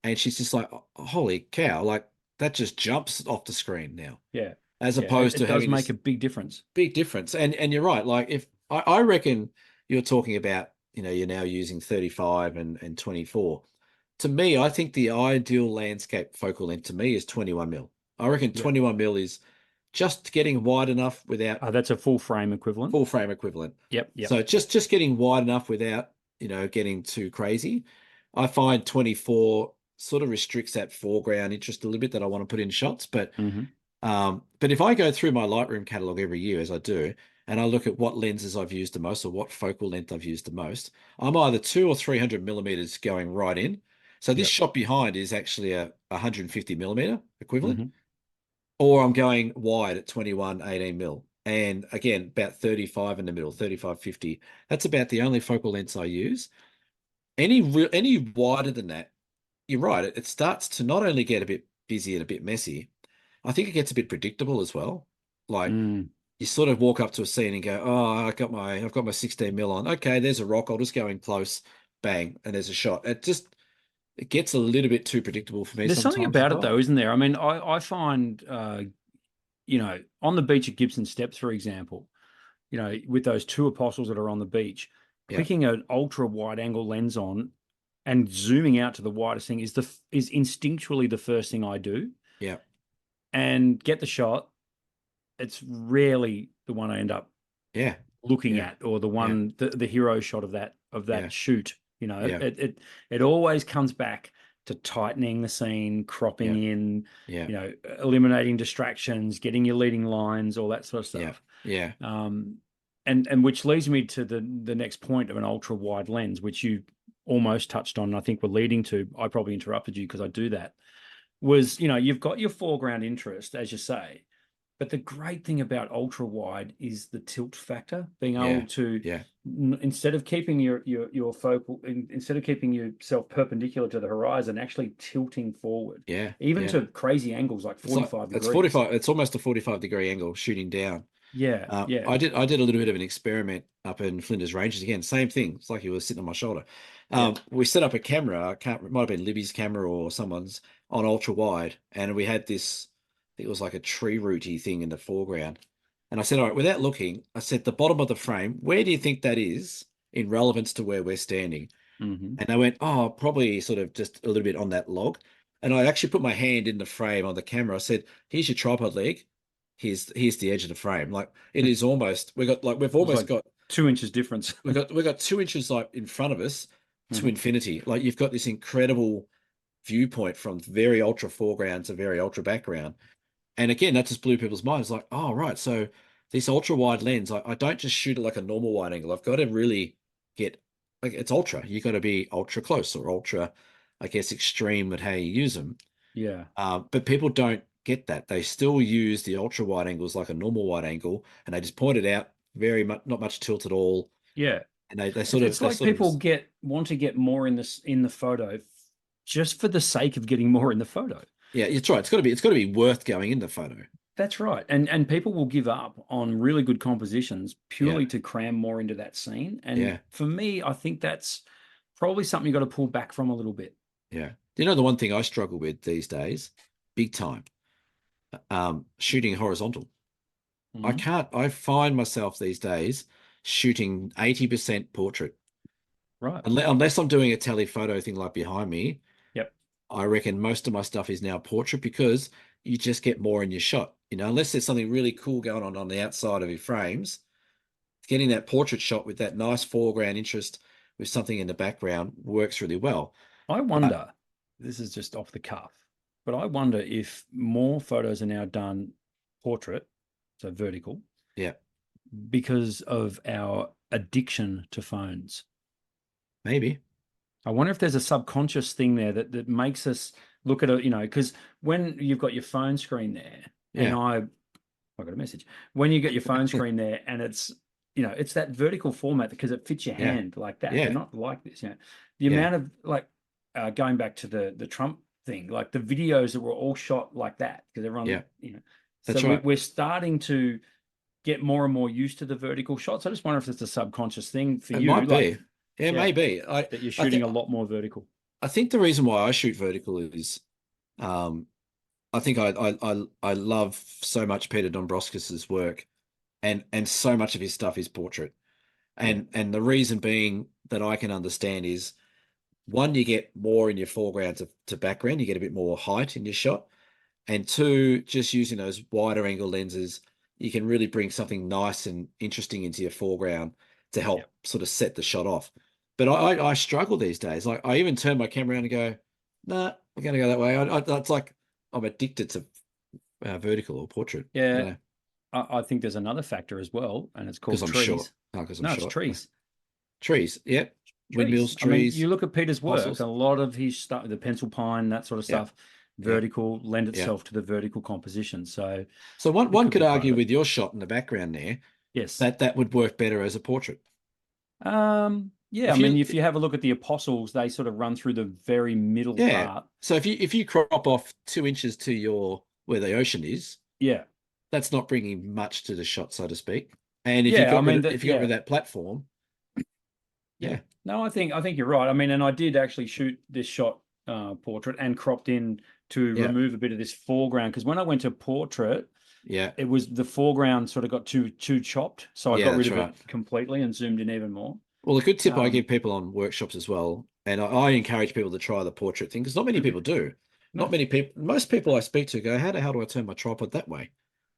And she's just like, "Oh, holy cow, like that just jumps off the screen now, yeah, as yeah. It, opposed it to does having make this a big difference. big difference." And you're right. Like if I reckon you're talking about, you're now using 35 and 24. to me, I think the ideal landscape focal length to me is 21 mil. I reckon Yep. 21 mil is just getting wide enough without That's a full frame equivalent. full frame equivalent. Yep. Yep. So just getting wide enough without, getting too crazy. I find 24 sort of restricts that foreground interest a little bit that I want to put in shots. Hmm. But if I go through my Lightroom catalog every year, as I do, and I look at what lenses I've used the most or what focal length I've used the most, I'm either 200 or 300 millimeters going right in. So this Yep. shot behind is actually a 150 millimeter equivalent, Hmm. or I'm going wide at 21, 18 mil. And again, about 35 in the middle, 35, 50. That's about the only focal lengths I use. Any wider than that, you're right. It starts to not only get a bit busy and a bit messy, I think it gets a bit predictable as well. Like Mm. you sort of walk up to a scene and go, "Oh, I've got my 16 mil on. Okay, there's a rock. I'll just go in close, bang, and there's a shot." It gets a little bit too predictable for me There's something sometimes as about it though, well. isn't there? I mean, I find on the beach at Gibson Steps, for example, with those two apostles that are on the beach, Yeah, clicking an ultra wide angle lens on and zooming out to the widest thing is instinctually the first thing I do yeah, and get the shot. It's rarely the one I end up yeah, looking yeah, at or the yeah, one the hero shot of that yeah, shoot. yeah, It always comes back to tightening the scene, cropping yeah, in, yeah, eliminating distractions, getting your leading lines, all that sort of yeah, stuff. yeah, um and which leads me to the next point of an ultra wide lens, which you almost touched on. I think we're leading to. I probably interrupted you because I do that. Was you've got your foreground interest, as you say, but the great thing about ultra wide is the tilt factor, being able yeah, to yeah, instead of keeping your focal, instead of keeping yourself perpendicular to the horizon, actually tilting forward, yeah, even yeah. to crazy angles like It's like 45 it's degrees. 45. It's almost a 45-degree angle shooting down. Yeah, yeah. I did a little bit of an experiment up in Flinders Ranges again. Same thing. It's like he was sitting on my shoulder. Yeah. We set up a camera. I can't. It might have been Libby's camera or someone's on ultra wide, and we had this. I think it was like a tree rooty thing in the foreground. And I said, all right, without looking, I said the bottom of the frame. Where do you think that is in relevance to where we're standing? Hmm. And they went, oh, probably sort of just a little bit on that log. And I actually put my hand in the frame on the camera. I said, here's your tripod leg. Here's the edge of the frame. Like it is almost we've It's almost like got 2 inches difference. we've got 2 inches like in front of us to Hmm. infinity. Like you've got this incredible viewpoint from very ultra foreground to very ultra background. And again, that just blew people's minds. Like, oh right, so this ultra wide lens, I don't just shoot it like a normal wide angle. I've got to really get like it's ultra. You got to be ultra close or ultra, I guess, extreme with how you use them. Yeah. But people don't get that. They still use the ultra wide angles like a normal wide angle, and they just point it out very much, not much tilt at all. Yeah. And they It's, sort of it's they like sort of people want to get more in the photo just for the sake of getting more in the photo. yeah, it's right. It's got to be worth going in the photo. That's right. And people will give up on really good compositions Yeah, purely to cram more into that scene. And yeah, for me, I think that's probably something you got to pull back from a little bit. yeah. You know the one thing I struggle with these days, big time, shooting horizontal. Hmm. I find myself these days shooting 80% portrait. Right. Unless I'm doing a telephoto thing like behind me, Yep. I reckon most of my stuff is now portrait because you just get more in your shot. Unless there's something really cool going on the outside of your frames, getting that portrait shot with that nice foreground interest with something in the background works really well. I But wonder, this is just off the cuff, but I wonder if more photos are now done portrait, so vertical, yeah, because of our addiction to phones. maybe. I wonder if there's a subconscious thing there that makes us look at it, because when you've got your phone screen there, and Yeah, I got a message. When you get your phone screen there and it's that vertical format because it fits your yeah, hand like that. They're yeah, not like this, The yeah, amount of like going back to the Trump thing, like the videos that were all shot like that because yeah. everyone. So That's right. we're starting to get more and more used to the vertical shots. I just wonder if it's a subconscious thing for It you, might like, be. Yeah, yeah, maybe. that you're I shooting think a lot more vertical. I think the reason why I shoot vertical is um I think I love so much Peter Dombrovskis's work and so much of his stuff is portrait. Yeah. And the reason being that I can understand is one, you get more in your foreground to background, you get a bit more height in your shot. And two, just using those wider angle lenses, you can really bring something nice and interesting into your foreground to Yep. help sort of set the shot off. But I struggle these days. Like I even turn my camera around and go, nah, I'm going to go that way. It's like I'm addicted to vertical or portrait. I don't Yeah. know, I think there's another factor as well, and it's because called I'm short. trees. Oh, because I'm No, it's short. trees. Trees, yep. Trees. Windmills, I mean, trees, you look at Peter's work, a fossils. lot of his stuff, the pencil pine, that sort of Yeah, stuff, yeah, vertical, lend yeah. itself to the vertical composition. So So one it one could could be part of argue it. with your shot in the background there Yes. that that would work better as a portrait. Yeah, I If mean, you if you have a look at the apostles, they sort of run through the very middle Yeah. part. So if you crop off 2 inches to your where the ocean is, Yeah. that's not bringing much to the shot, so to speak. And if you Yeah, I got rid mean of that if you got rid of yeah. that platform, Yeah. yeah, No, I think you're right. I mean, and I did actually shoot this shot portrait and cropped in to yeah, remove a bit of this foreground because when I went to portrait, yeah, it was the foreground sort of got too chopped, so I yeah, got rid that's of it right. completely and zoomed in even more. Well, a good tip I Um, give people on workshops as well, and I encourage people to try the portrait thing because not many people do. Not no, many people, most people I speak to go, how the hell do I turn my tripod that way?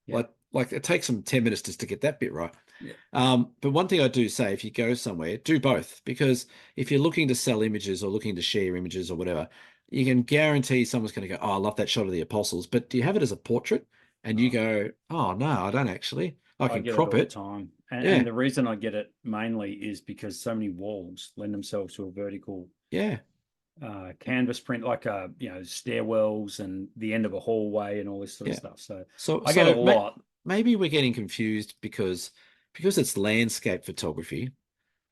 yeah, Like it takes them 10 minutes just to get that bit right. yeah, But one thing I do say, if you go somewhere, do both, because if you're looking to sell images or looking to share images or whatever, you can guarantee someone's going to go, oh, I love that shot of the apostles. But do you have it as a portrait? And you no. go, oh, no, I don't actually. I I can get it crop all the it. time, and Yeah, the reason I get it mainly is because so many walls lend themselves to a vertical yeah, canvas print, like stairwells and the end of a hallway and all this sort of yeah. stuff. So So, I get it so a ma lot. maybe we're getting confused because it's landscape photography.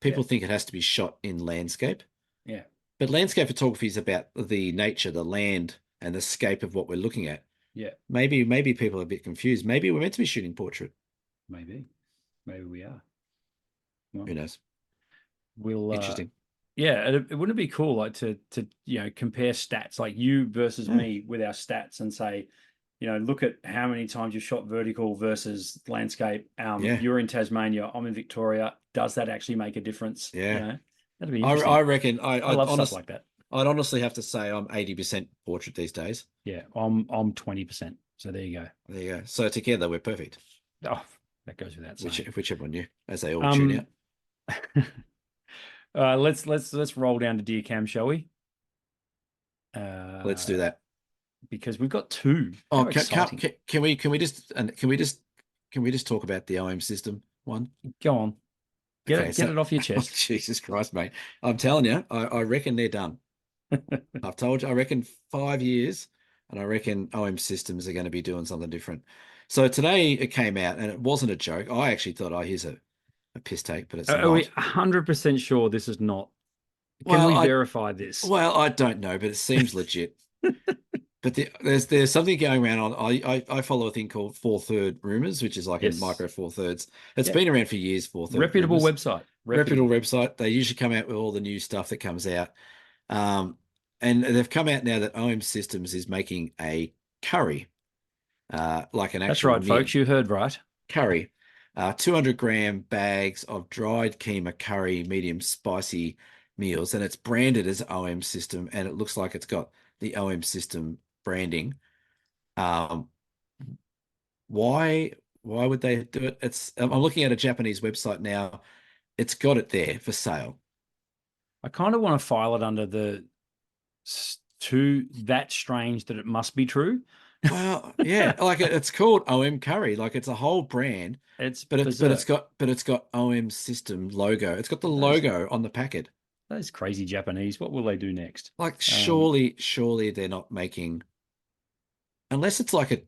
Yeah, People think it has to be shot in landscape. yeah, But landscape photography is about the nature, the land, and the scape of what we're looking at. yeah. Maybe people are a bit confused. Maybe we're meant to be shooting portrait. Maybe, maybe we are. Well, Who knows? we'll Interesting. yeah, it wouldn't it be cool like to compare stats like you versus Yeah, me with our stats and say, look at how many times you shot vertical versus landscape. yeah, You're in Tasmania, I'm in Victoria. Does that actually make a difference? yeah. That'd be I interesting. reckon I love stuff like that. I'd honestly have to say I'm 80% portrait these days. Yeah, I'm 20%. So there you go. There you go. So together we're perfect. Oh, that goes without saying. Whichever one knew, as they all tune out. Um, let's roll down to deer cam, shall we? Let's do Uh, that. because we've got two. Oh, How exciting! can we just talk about the OM system one? Go on, Okay, get so it off your oh, chest. Jesus Christ, mate. I'm telling you, I reckon they're done. I've told you, I reckon 5 years, and I reckon OM systems are going to be doing something different. So today it came out, and it wasn't a joke. I actually thought, oh, here's a piss take, but it's Are we not. 100% sure this is not? Can Well, we I verify this? well, I don't know, but it seems legit. But there's something going around on. I follow a thing called Four Third Rumors, which is like a Yes. micro four thirds. It's Yeah. been around for years. Four Third Reputable Rumors, website. reputable Reputable. website. They usually come out with all the new stuff that comes out. Um, and they've come out now that OM Systems is making a curry, like an That's actual right, meal folks. You heard right. curry, 200-gram bags of dried keema curry, medium spicy meals, and it's branded as OM System, and it looks like it's got the OM System branding. Um, why why would they do it? I'm looking at a Japanese website now. It's got it there for sale. I kind of want to file it under the too that strange that it must be true. Well, yeah, like it's called OM Curry, like it's a whole brand, It's but it's berserk. got OM System logo. It's got the Those logo on the packet. those crazy Japanese. What will they do next? Like Um, surely they're not making unless it's like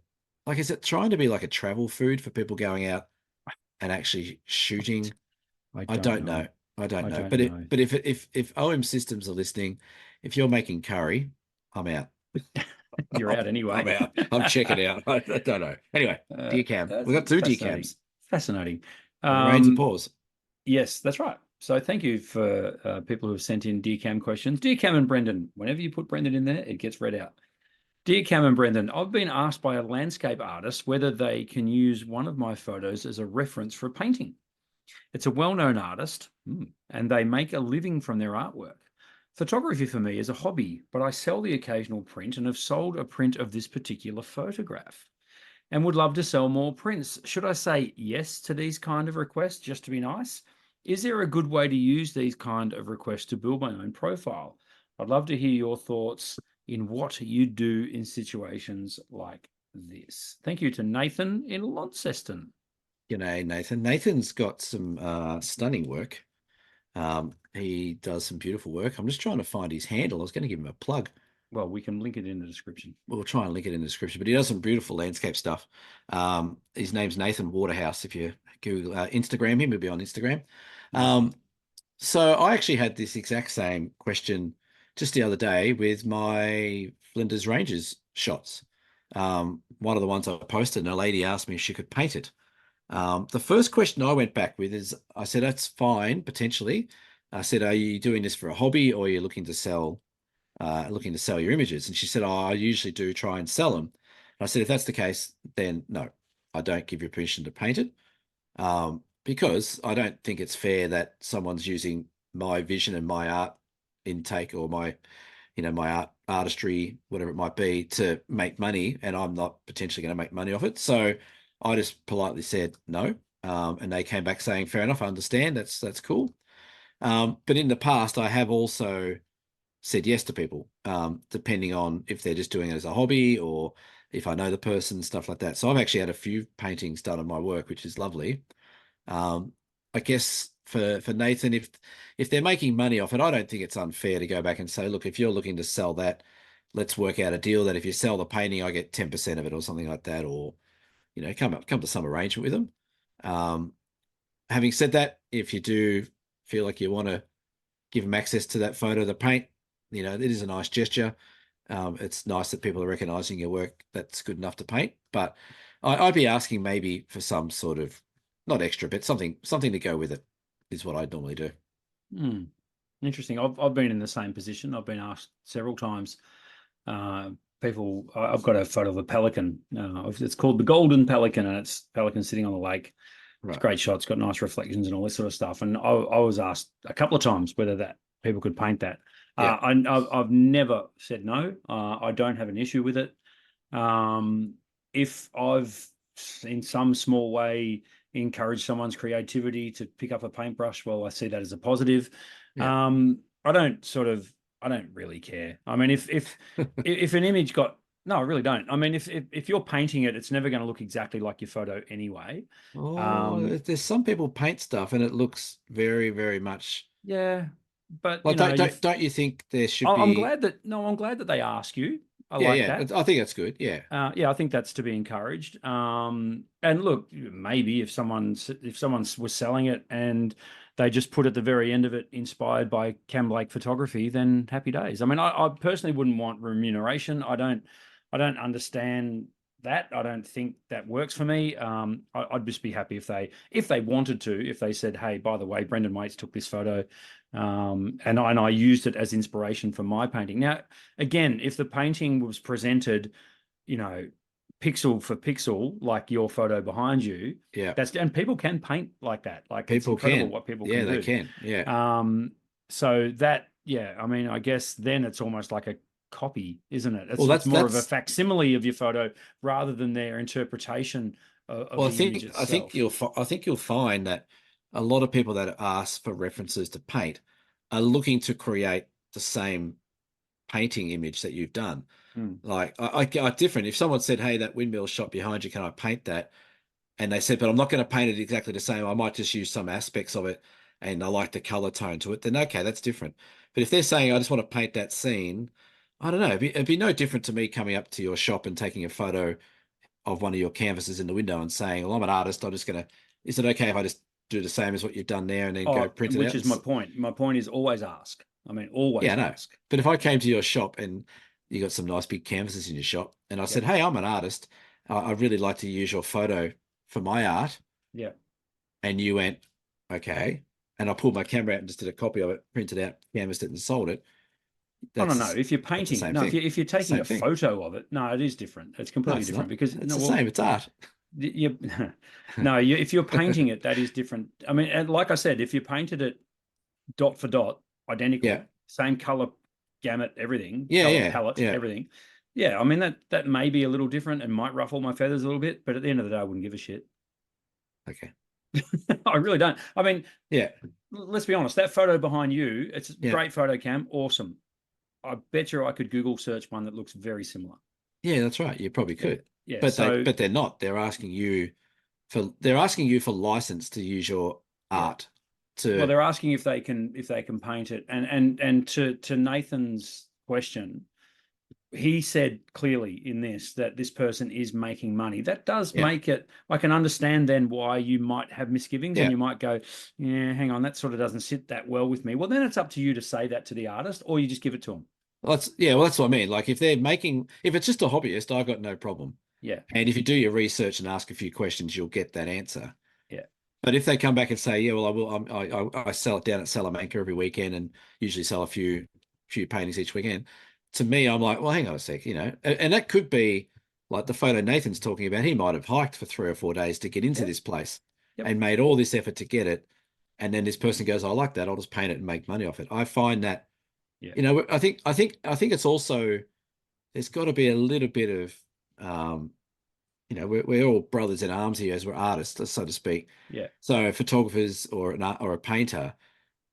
is it trying to be like a travel food for people going out and actually shooting? I I don't don't know. know. I don't I know. don't know. But if OM Systems are listening, if you're making curry, I'm out. You're out I'm anyway. out. I'm checking out. I don't know. Anyway, deer cam. That's We've got two deer fascinating. cams. Fascinating. It rains and Um, pours. yes, that's right. So thank you for people who have sent in DCAM questions. DCAM and Brendan, whenever you put Brendan in there, it gets read out. Dear Cam and Brendan, I've been asked by a landscape artist whether they can use one of my photos as a reference for a painting. It's a well-known artist, and they make a living from their artwork. Photography for me is a hobby, but I sell the occasional print and have sold a print of this particular photograph and would love to sell more prints. Should I say yes to these kind of requests just to be nice? Is there a good way to use these kind of requests to build my own profile? I'd love to hear your thoughts in what you do in situations like this. Thank you to Nathan in Launceston. G'day, Nathan. Nathan's got some stunning work. He does some beautiful work. I'm just trying to find his handle. I was going to give him a plug. Well, we can link it in the description. We'll try and link it in the description, but he does some beautiful landscape stuff. His name's Nathan Waterhouse. If you Google Instagram him, he'll be on Instagram. So I actually had this exact same question just the other day with my Flinders Ranges shots. One of the ones I posted, and a lady asked me if she could paint it. The first question I went back with is, I said, that's fine, potentially. I said, are you doing this for a hobby, or are you looking to sell your images? And she said, oh, I usually do try and sell them. And I said, if that's the case, then no, I don't give you permission to paint it. Because I don't think it's fair that someone's using my vision and my art intake, or my artistry, whatever it might be, to make money, and I'm not potentially going to make money off it. So I just politely said no. And they came back saying, fair enough, I understand. That's cool. But in the past, I have also said yes to people, depending on if they're just doing it as a hobby, or if I know the person, stuff like that. So I've actually had a few paintings done of my work, which is lovely. I guess for Nathan, if they're making money off it, I don't think it's unfair to go back and say, look, if you're looking to sell that, let's work out a deal that if you sell the painting, I get 10% of it, or something like that, or come to some arrangement with them. Having said that, if you do feel like you want to give them access to that photo, the paint, it is a nice gesture. It's nice that people are recognizing your work that's good enough to paint. But I'd be asking maybe for some sort of, not extra, but something to go with it is what I'd normally do. Interesting. I've been in the same position. I've been asked several times. I've got a photo of a pelican. It's called the Golden Pelican, and it's pelican sitting on the lake. Right. It's a great shot. It's got nice reflections and all this sort of stuff. And I was asked a couple of times whether that people could paint that. Yeah. I've never said no. I don't have an issue with it. If I've in some small way encouraged someone's creativity to pick up a paintbrush, well, I see that as a positive. Yeah. I don't really care. I mean, if an image no, I really don't. I mean, if you're painting it, it's never going to look exactly like your photo anyway. There's some people paint stuff and it looks very, very much. Yeah, but don't you think there should be? I'm glad that they ask you. I like that. I think that's good. Yeah. I think that's to be encouraged. And look, maybe if someone was selling it and they just put at the very end of it, inspired by Cam Blake photography, then happy days. I mean, I personally wouldn't want remuneration. I don't understand that. I don't think that works for me. I'd just be happy if they wanted to, if they said, hey, by the way, Brendan Waits took this photo, and I used it as inspiration for my painting. Now, again, if the painting was presented, pixel for pixel, like your photo behind you, and people can paint like that. Like, people it's incredible what people can do. They can. Yeah. So that, I mean, I guess then it's almost like a copy, isn't it? It's more of a facsimile of your photo rather than their interpretation of the image itself. I think you'll find that a lot of people that ask for references to paint are looking to create the same painting image that you've done. Like, I different. If someone said, hey, that windmill shot behind you, can I paint that? And they said, but I'm not going to paint it exactly the same. I might just use some aspects of it, and I like the color tone to it. Then okay, that's different. But if they're saying, I just want to paint that scene, I don't know. It'd be no different to me coming up to your shop and taking a photo of one of your canvases in the window and saying, well, I'm an artist. Is it okay if I just do the same as what you've done there and then go print it out? Which is my point. My point is always ask. I mean, always ask. But if I came to your shop and you got some nice big canvases in your shop and I said, hey, I'm an artist. I'd really like to use your photo for my art. Yeah. And you went, okay. And I pulled my camera out and just did a copy of it, printed out, canvassed it and sold it. No. If you're painting, if you're taking a photo of it, no, it is different. It's completely different because it's the same. It's art. If you're painting it, that is different. I mean, and like I said, if you painted it dot for dot, identical, same color gamut, everything, Yeah, color yeah, palette, yeah. everything. Yeah, I mean that may be a little different and might ruffle my feathers a little bit, but at the end of the day, I wouldn't give a shit. Okay. I really don't. I mean, Yeah, let's be honest, that photo behind you, it's a yeah, great photo, Cam, awesome. I bet you I could Google search one that looks very similar. yeah. That's right. You probably Yeah, could, yeah. but So they're not. They're asking you for license to use your yeah. art Well, to. they're asking if they can paint it, and to Nathan's question, he said clearly in this that this person is making money. That does Yeah, make it, I can understand then why you might have misgivings and yeah. you might go, yeah, hang on, that sort of doesn't sit that well with me. Well, then it's up to you to say that to the artist, or you just give it to them. Well, that's what I mean. Like if it's just a hobbyist, I've got no problem. Yeah, And if you do your research and ask a few questions, you'll get that answer. yeah, But if they come back and say, yeah, well, I will, I sell it down at Salamanca every weekend and usually sell a few paintings each weekend. To me, I'm like, well, hang on a sec, and that could be like the photo Nathan's talking about. He might have hiked for 3 or 4 days to get into yeah, this place yep, and made all this effort to get it. And then this person goes, I like that. I'll just paint it and make money off it. I find that, yeah, I think it's also, there's got to be a little bit of, we're all brothers in arms here as we're artists, so to speak. yeah, So photographers or a painter,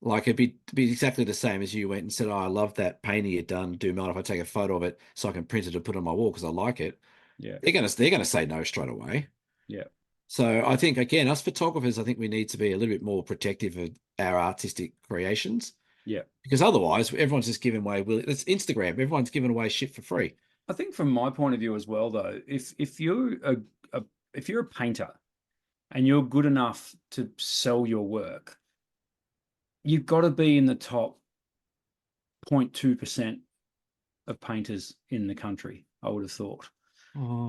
like it'd be exactly the same as you went and said, "Oh, I love that painting you've done. Do you mind if I take a photo of it so I can print it and put it on my wall because I like it?" yeah, They're gonna say no straight away. yeah, So I think again, us photographers, I think we need to be a little bit more protective of our artistic creations yeah. because otherwise everyone's just giving away. It's Instagram. Everyone's giving away shit for free. I think from my point of view as well, though, if you're a if you're a painter and you're good enough to sell your work, you've got to be in the top 0.2% of painters in the country, I would have thought.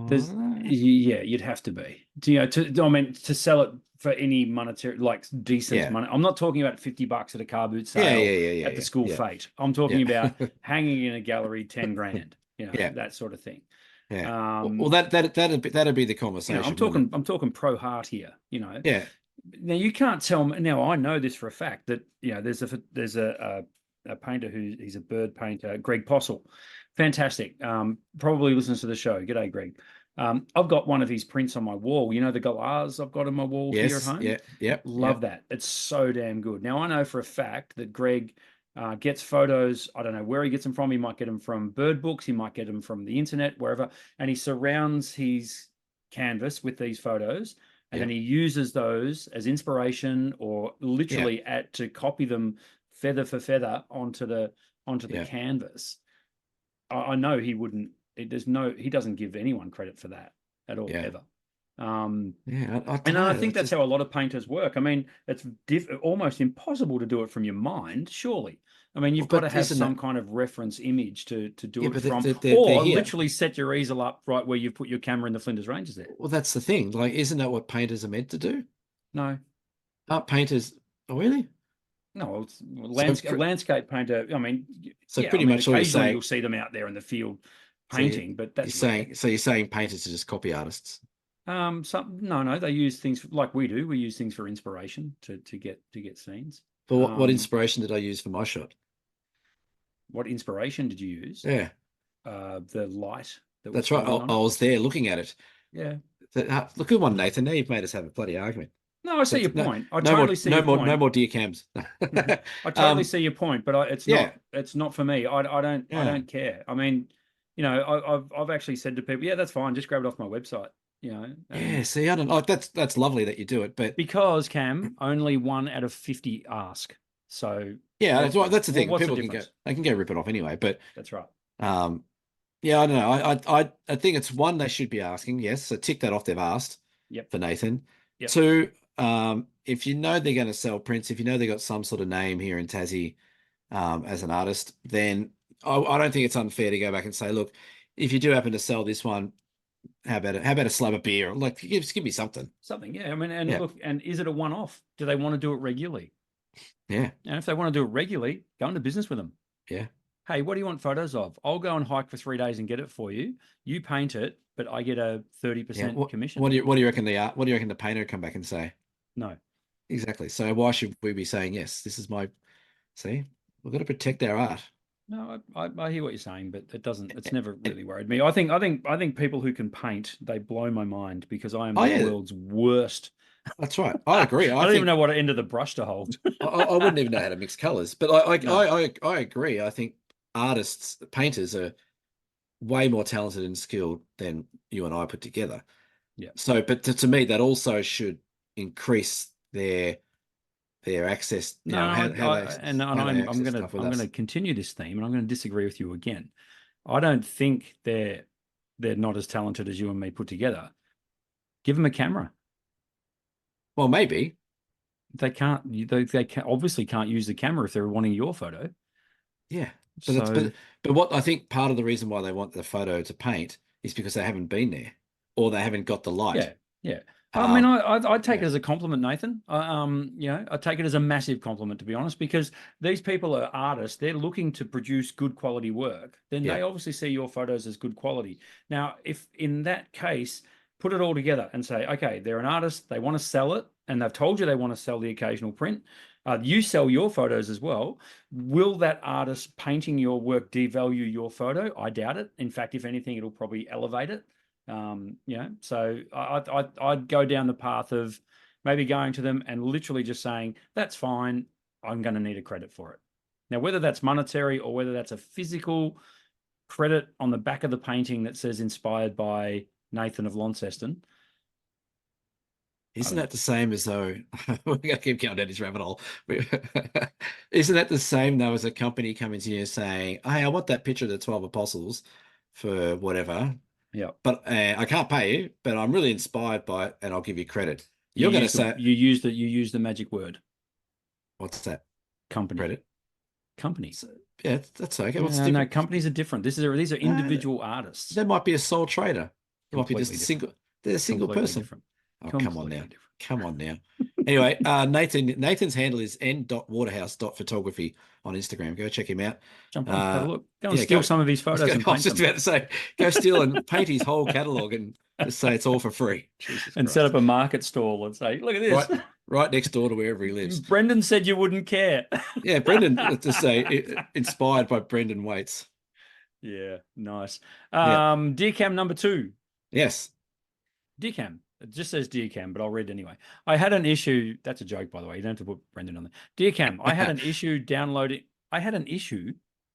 There's, Oh, yeah, you'd have to be. I mean, to sell it for any monetary, like decent yeah, money. I'm not talking about $50 at a car boot yeah, sale yeah, yeah, at the yeah, school yeah, fete. I'm talking yeah, about hanging in a gallery, 10 grand, yeah. that sort of thing. Yeah. Well, Um, that'd be the I'm conversation, wouldn't it? talking pro heart here. Yeah. Now you can't tell me. Now I know this for a fact that there's a painter he's a bird painter, Greg Possel, fantastic. Probably listens to the show. G'day, Greg. I've got one of his prints on my wall. You know the galahs I've got on my wall here at Yes. home. Yeah. Yep. Love Yep. that. It's so damn good. Now I know for a fact that Greg gets photos. I don't know where he gets them from. He might get them from bird books. He might get them from the internet, wherever. And he surrounds his canvas with these photos, and then Yep. he uses those as inspiration or Yeah. literally to copy them feather for feather onto the Yeah. canvas. I know he wouldn't. He doesn't give anyone credit for that at all Yeah. ever. Um, Yeah. I don't and I know. think that's how a lot of painters work. I mean, it's almost impossible to do it from your mind, surely. I mean, you've got to But have isn't some it? kind of reference image to Yeah. do it But from, they're or here. literally set your easel up right where you've put your camera in the Flinders Ranges there. Well, that's the thing. Like, isn't that what painters are meant to do? No, Aren't painters? Oh, really? no, it's So, landscape painter. I mean, so yeah, I pretty mean, much all you're occasionally saying. you'll see them out there in the field So painting, but you're that's rare. saying. So you're saying painters are just copy artists. No, they use things like we do. We use things for inspiration to get scenes. But what Um, inspiration did I use for my shot? what inspiration did you use? Yeah. The light that was That's right. falling I on it. was there looking at it. Yeah. Look at one, Nathan. Now you've made us have a bloody argument. No, I see your No, point. I no more, totally see no your more, no point. more deer cams. I totally Um, see your point, but it's yeah, not for me. I yeah, don't care. I mean, I've actually said to people, yeah, that's fine. Just grab it off my website. yeah. And See, I don't like that's lovely that you do it, but because Cam, only 1 out of 50 ask. So yeah, that's the thing. what's the People difference? can go rip it off anyway. But That's right. um, yeah, I don't know. I think it's one they should be asking. Yes, so tick that off. They've asked Yep. for Nathan. Yep. Two, if you know they're going to sell prints, if you know they've got some sort of name here in Tassie, as an artist, then I don't think it's unfair to go back and say, look, if you do happen to sell this one, how about a slab of beer? Like, give me something. Something. Yeah. I mean, and Yeah, look, and is it a one-off? Do they want to do it regularly? yeah, And if they want to do it regularly, go into business with them. yeah, Hey, what do you want photos of? I'll go and hike for 3 days and get it for you. You paint it, but I get a yeah. 30% What commission. what do you reckon what do you reckon the painter would come back and say? No. Exactly. So why should we be saying yes? This is my see? We've got to protect our art. No, I hear what you're saying, but it doesn't. It's And- never and- really worried me. I think people who can paint, they blow my mind because I am oh the yeah, world's worst. that's right. I I agree. I don't even think know what end of the brush to hold. I wouldn't even know how to mix colors, but No. I agree. I think artists, painters are way more talented and skilled than you and I put together. Yeah. So, but to me, that also should increase their access. You No, know, and how they I'm access gonna stuff with I'm us. gonna continue this theme, and I'm gonna disagree with you again. I don't think they're not as talented as you and me put together. Give them a camera. Well, maybe, They can't. Obviously can't use the camera if they're wanting your photo. yeah. But it's So but what I think part of the reason why they want the photo to paint is because they haven't been there or they haven't got the light. yeah, yeah. I mean, Um, I take yeah, it as a compliment, Nathan. I take it as a massive compliment, to be honest, because these people are artists. They're looking to produce good quality work. Then yeah. they obviously see your photos as good quality. Now, if in that case, put it all together and say, okay, they're an artist. They want to sell it, and they've told you they want to sell the occasional print. You sell your photos as well. Will that artist painting your work devalue your photo? I doubt it. In fact, if anything, it'll probably elevate it. So I'd go down the path of maybe going to them and literally just saying, that's fine. I'm going to need a credit for it. Now, whether that's monetary or whether that's a physical credit on the back of the painting that says inspired by Nathan of Launceston, I Isn't don't know. that the same as though we're gonna keep going down this rabbit hole? Isn't that the same though as a company coming to you saying, "Hey, I want that picture of the 12 apostles for whatever, Yeah. but I can't pay you, but I'm really inspired by it, and I'll give you credit." You You're going to use the say, you use the magic word "What's that? company. Credit?" Company. So, yeah, that's okay. What's the No, no, difference? companies are different. These are Uh, individual artists. there might be a sole trader. There might be just Completely a different. single. They're a single Completely person. different. Oh, come on Completely now. different. Come on now. Anyway, Nathan's handle is n.waterhouse.photography on Instagram. Go check him out. Jump on, have a Uh, look. Go and yeah, steal go. some of his photos and I was paint just them about to say, go steal and paint his whole catalog and just say it's all for free. Jesus and set Christ. up a market stall and say, look at this. Right, right next door to wherever he lives. Brendan said you wouldn't care. Yeah, Brendan, let's just say, inspired by Brendan Waits. Yeah, nice. Yeah. Dear Cam number 2. Yes. Dear Cam. It just says Dear Cam, but I'll read it anyway. I had an issue. That's a joke, by the way. You don't have to put Brendan on there. Dear Cam, I had an issue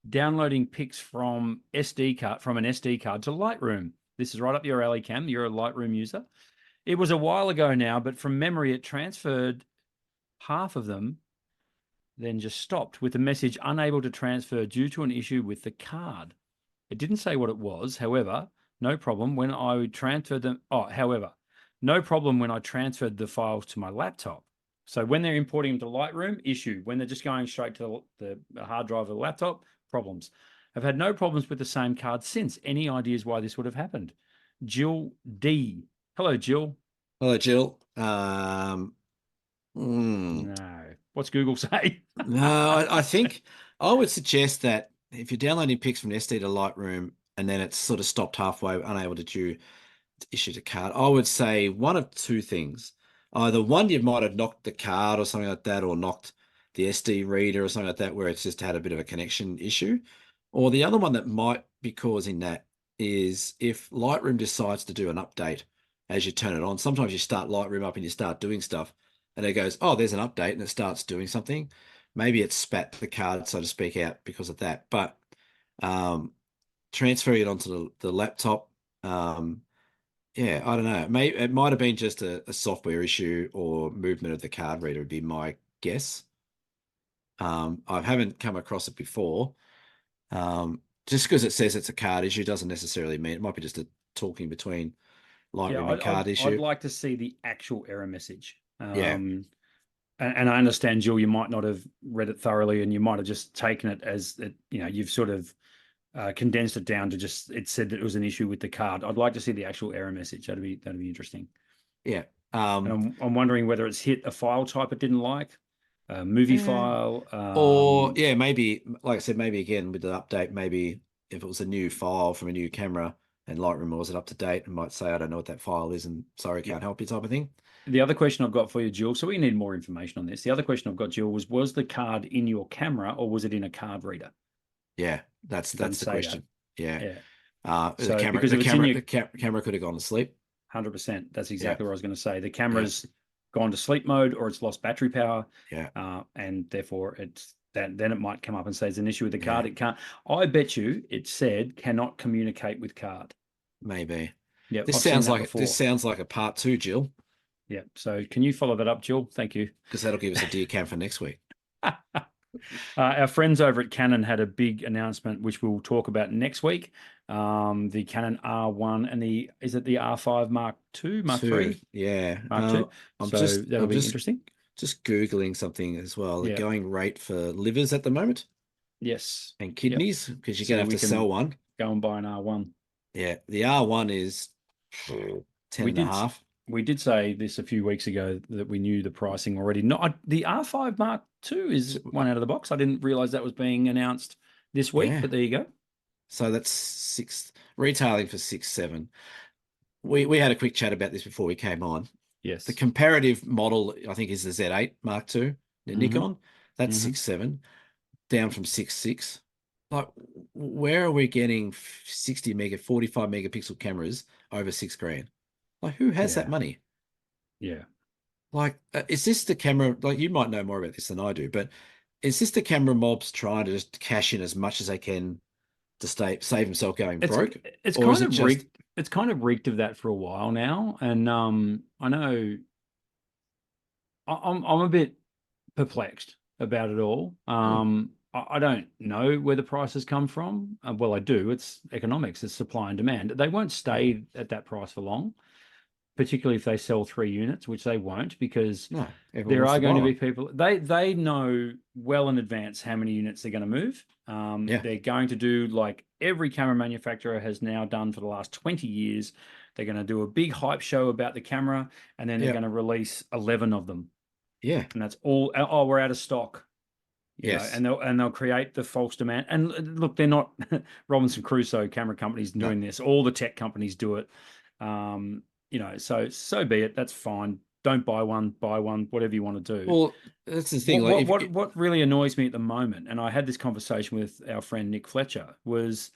downloading pics from an SD card to Lightroom. This is right up your alley, Cam. You're a Lightroom user. It was a while ago now, but from memory, it transferred half of them, then just stopped with the message unable to transfer due to an issue with the card. It didn't say what it was. However, no problem when I transferred them. Oh, however, no problem when I transferred the files to my laptop. So when they're importing them to Lightroom, issue. When they're just going straight to the hard drive of the laptop, problems. I've had no problems with the same card since. Any ideas why this would have happened? Jill D. Hello, Jill. Hello, Jill. No. What's Google say? No, I think I would suggest that if you're downloading pics from SD to Lightroom and then it's sort of stopped halfway, unable to issue the card, I would say one of two things. Either one, you might have knocked the card or something like that, or knocked the SD reader or something like that, where it's just had a bit of a connection issue. Or the other one that might be causing that is if Lightroom decides to do an update as you turn it on. Sometimes you start Lightroom up and you start doing stuff, and it goes, "Oh, there's an update," and it starts doing something. Maybe it spat the card, so to speak, out because of that. But um, transferring it onto the laptop, yeah, I don't know. It might have been just a software issue or movement of the card reader would be my guess. I haven't come across it before. Just because it says it's a card issue doesn't necessarily mean it might be just a talking between Yeah, Lightroom and card I'd issue. like to see the actual error message. Yeah, And I understand, Jill, you might not have read it thoroughly, and you might have just taken it as it, you've sort of condensed it down to just it said that it was an issue with the card. I'd like to see the actual error message. That'd be interesting. yeah. And I'm wondering whether it's hit a file type it didn't like, a movie Yeah. file. Or yeah, maybe like I said, maybe again with the update, maybe if it was a new file from a new camera, and Lightroom was it up to date and might say, I don't know what that file is and sorry, Yeah. can't help you type of thing. The other question I've got for you, Jill, so we need more information on this. The other question I've got, Jill, was the card in your camera or was it in a card reader? Yeah, that's It doesn't the say that. question. Yeah. Yeah. The So camera because if it's in your camera could have gone to sleep. 100%, that's Yeah. exactly what I was going to say. The Yeah. camera's gone to sleep mode or it's lost battery power. Yeah. And therefore it's that then it might come up and say there's an issue with the card. Yeah. It can't. I bet you it said cannot communicate with card. Maybe. Yeah, This I've seen sounds that like before. this sounds like a part 2, Jill, Yeah. So can you follow that up, Jill? Thank you. because that'll give us a deer cam for next week. Our friends over at Canon had a big announcement, which we'll talk about next week. The Canon R1 and is it the R5 Mark II, Mark III? Yeah. Mark II. That'll be interesting. Just Googling something as well. The Yeah. going rate for livers at the moment Yes. and kidneys, because you're So going to have to sell one. Go and buy an R1. Yeah. The R1 is 10 and a half. We did say this a few weeks ago that we knew the pricing already. Not the R5 Mark II is one out of the box. I didn't realize that was being announced this week, but there you go. So that's retailing for 6-7. We had a quick chat about this before we came on. Yes. The comparative model, I think, is the Z8 Mark II, the Nikon. That's 6.7, down from 6.6. Like, where are we getting 45 megapixel cameras over $6,000? Like, who has that money? Yeah. Like, is this the camera? Like, you might know more about this than I do, but is this the camera mobs trying to just cash in as much as they can to save himself going broke? It's kind of reeked. It's kind of reeked of that for a while now, and I know I'm a bit perplexed about it all. I don't know where the prices come from. Well, I do. It's economics. It's supply and demand. They won't stay at that price for long, particularly if they sell 3 units, which they won't, because there are going to be people. They know well in advance how many units they're going to move. They're going to do like every camera manufacturer has now done for the last 20 years. They're going to do a big hype show about the camera, and then they're going to release 11 of them. Yeah, and that's all. Oh, we're out of stock. Yes, and they'll create the false demand. And look, they're not Robinson Crusoe camera companies doing this. All the tech companies do it. So be it. That's fine. Don't buy one, whatever you want to do. Well, that's the thing. What really annoys me at the moment, and I had this conversation with our friend Nick Fletcher, was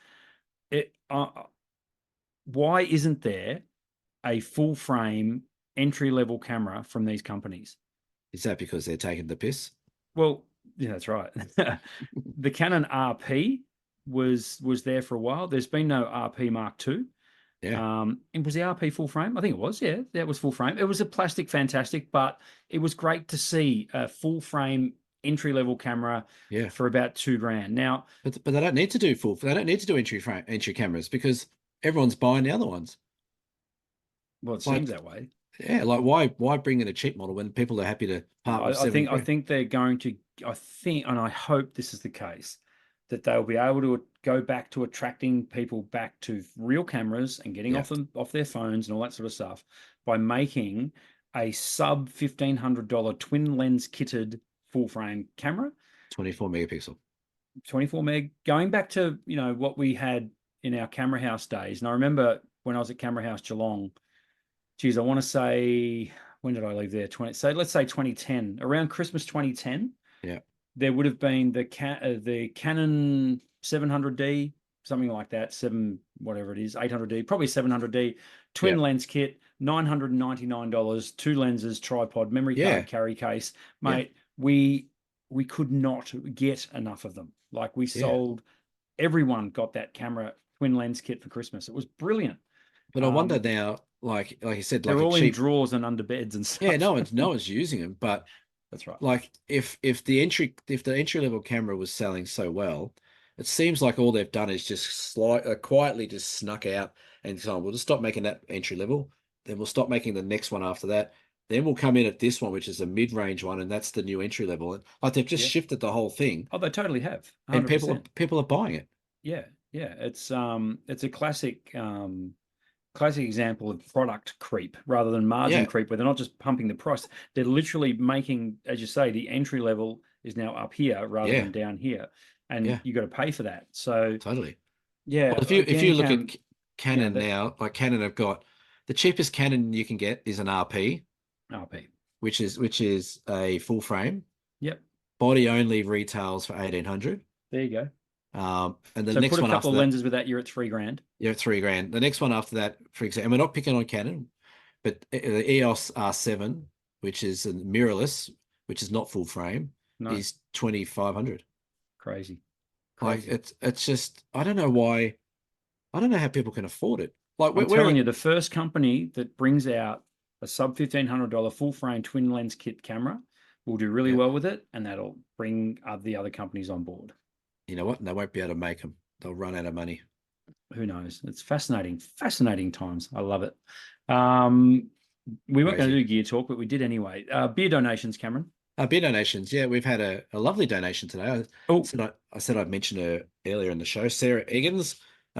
why isn't there a full frame entry level camera from these companies? Is that because they're taking the piss? Well, yeah, that's right. The Canon RP was there for a while. There's been no RP Mark II. Yeah. And was the RP full frame? I think it was. Yeah, that was full frame. It was a plastic fantastic, but it was great to see a full frame entry level camera for about $2,000. Now, but they don't need to do They don't need to do entry cameras because everyone's buying the other ones. Well, it seems that way. Yeah, like why bring in a cheap model when people are happy to part with $7,000? I think they're going to. I think, and I hope this is the case, that they'll be able to go back to attracting people back to real cameras and getting off their phones and all that sort of stuff by making a sub $1,500 twin lens kitted full frame camera, 24 megapixel, 24 meg, going back to what we had in our camera house days. And I remember when I was at Camera House Geelong. Geez, I want to say, when did I leave there? So let's say 2010, around Christmas 2010. Yeah, there would have been the Canon 700D, something like that, 800D, probably 700D, twin lens kit, $999, 2 lenses, tripod, memory card, carry case. Mate, we could not get enough of them. Like we sold, everyone got that camera twin lens kit for Christmas. It was brilliant. But I wonder now, like you said, they're all in drawers and under beds and stuff. Yeah, no one's using them. But that's right. Like if the entry level camera was selling so well, it seems like all they've done is just quietly just snuck out and so we'll just stop making that entry level. Then we'll stop making the next one after that. Then we'll come in at this one, which is a mid-range one, and that's the new entry level. And like they've just shifted the whole thing. Oh, they totally have. 100%. And people are buying it. Yeah. It's a classic example of product creep rather than margin creep, where they're not just pumping the price. They're literally making, as you say, the entry level is now up here rather than down here. And you got to pay for that. So totally. Yeah. Well, if you look at Yeah, Canon that now, like Canon have got the cheapest Canon you can get is an RP, RP. which is a full frame. Yep. Body only retails for 1800. There you go. And the So put next a one couple after of that, lenses with that, you're at 3 grand. you're at 3 grand. The next one after that, for example, and we're not picking on Canon, but the EOS R7, which is a mirrorless, which is not full frame, No, is 2500. crazy. Like Crazy. it's just I don't know why. I don't know how people can afford it. Like I'm we're telling you, the first company that brings out a sub $1,500 full frame twin lens kit camera will do really yeah, well with it, and that'll bring the other companies on board. you know what? And they won't be able to make them. They'll run out of money. Who knows? It's fascinating, fascinating times. I love it. Um, we weren't going to Crazy. do gear talk, but we did anyway. Beer donations, Cameron. Beer donations. Yeah, we've had a lovely donation today. Oh, I said I'd mentioned her earlier in the show. Sarah Eggins,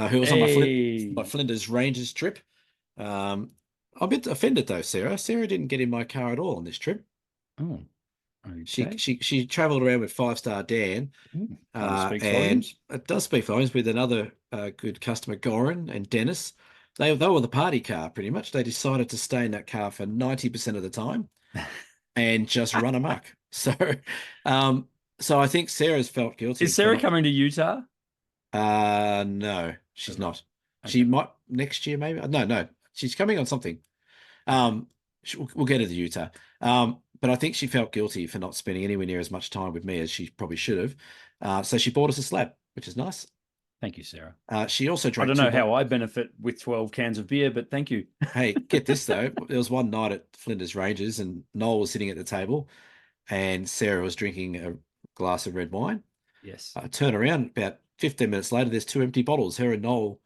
who was on my hey. Flinders Rangers trip. I'm a bit offended though, Sarah. Sarah didn't get in my car at all on this trip. Oh, She okay. she she travelled around with Five-Star Dan, Kind of speaks and volumes. it does speak volumes with another good customer, Goran and Dennis. They were the party car pretty much. They decided to stay in that car for 90% of the time and just run amok. So, um, so I think Sarah's felt guilty Is for Sarah not. coming to Utah? No, she's Okay. not. She Okay. might next year, maybe. No, she's coming on something. We'll get her to Utah. But I think she felt guilty for not spending anywhere near as much time with me as she probably should have. So she bought us a slab, which is nice. Thank you, Sarah. She also I drank don't two know how bottles. I benefit with 12 cans of beer, but thank you. Hey, get this though. There was one night at Flinders Rangers, and Noel was sitting at the table, and Sarah was drinking a glass of red wine. Yes. I turn around about 15 minutes later, there's two empty bottles. Her and Noel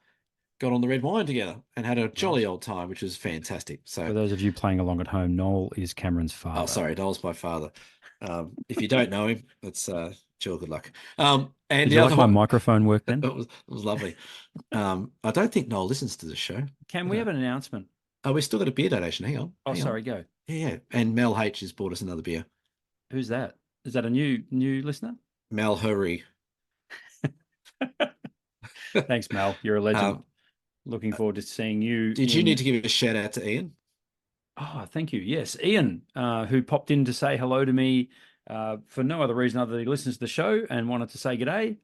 got on the red wine together and had a Right. jolly old time, which was fantastic. For So, those of you playing along at home, Noel is Cameron's oh, father. sorry, Noel's my father. If you don't know him, it's sure good luck. And Did the you other like my one, microphone work it then? was lovely. I don't think Noel listens to the show. Can I we have don't. an announcement? Oh, we still got a beer donation. Hang on, Oh, hang on. sorry, go. Yeah, and Mel H has bought us another beer. Who's that? Is that a new listener? Mel Hurry. Thanks, Mel. You're a legend. Um, Looking forward to seeing you did you need in. to give a shout out to Ian? Oh, thank you. Yes, Ian, who popped in to say hello to me for no other reason other than he listens to the show and wanted to say g'day.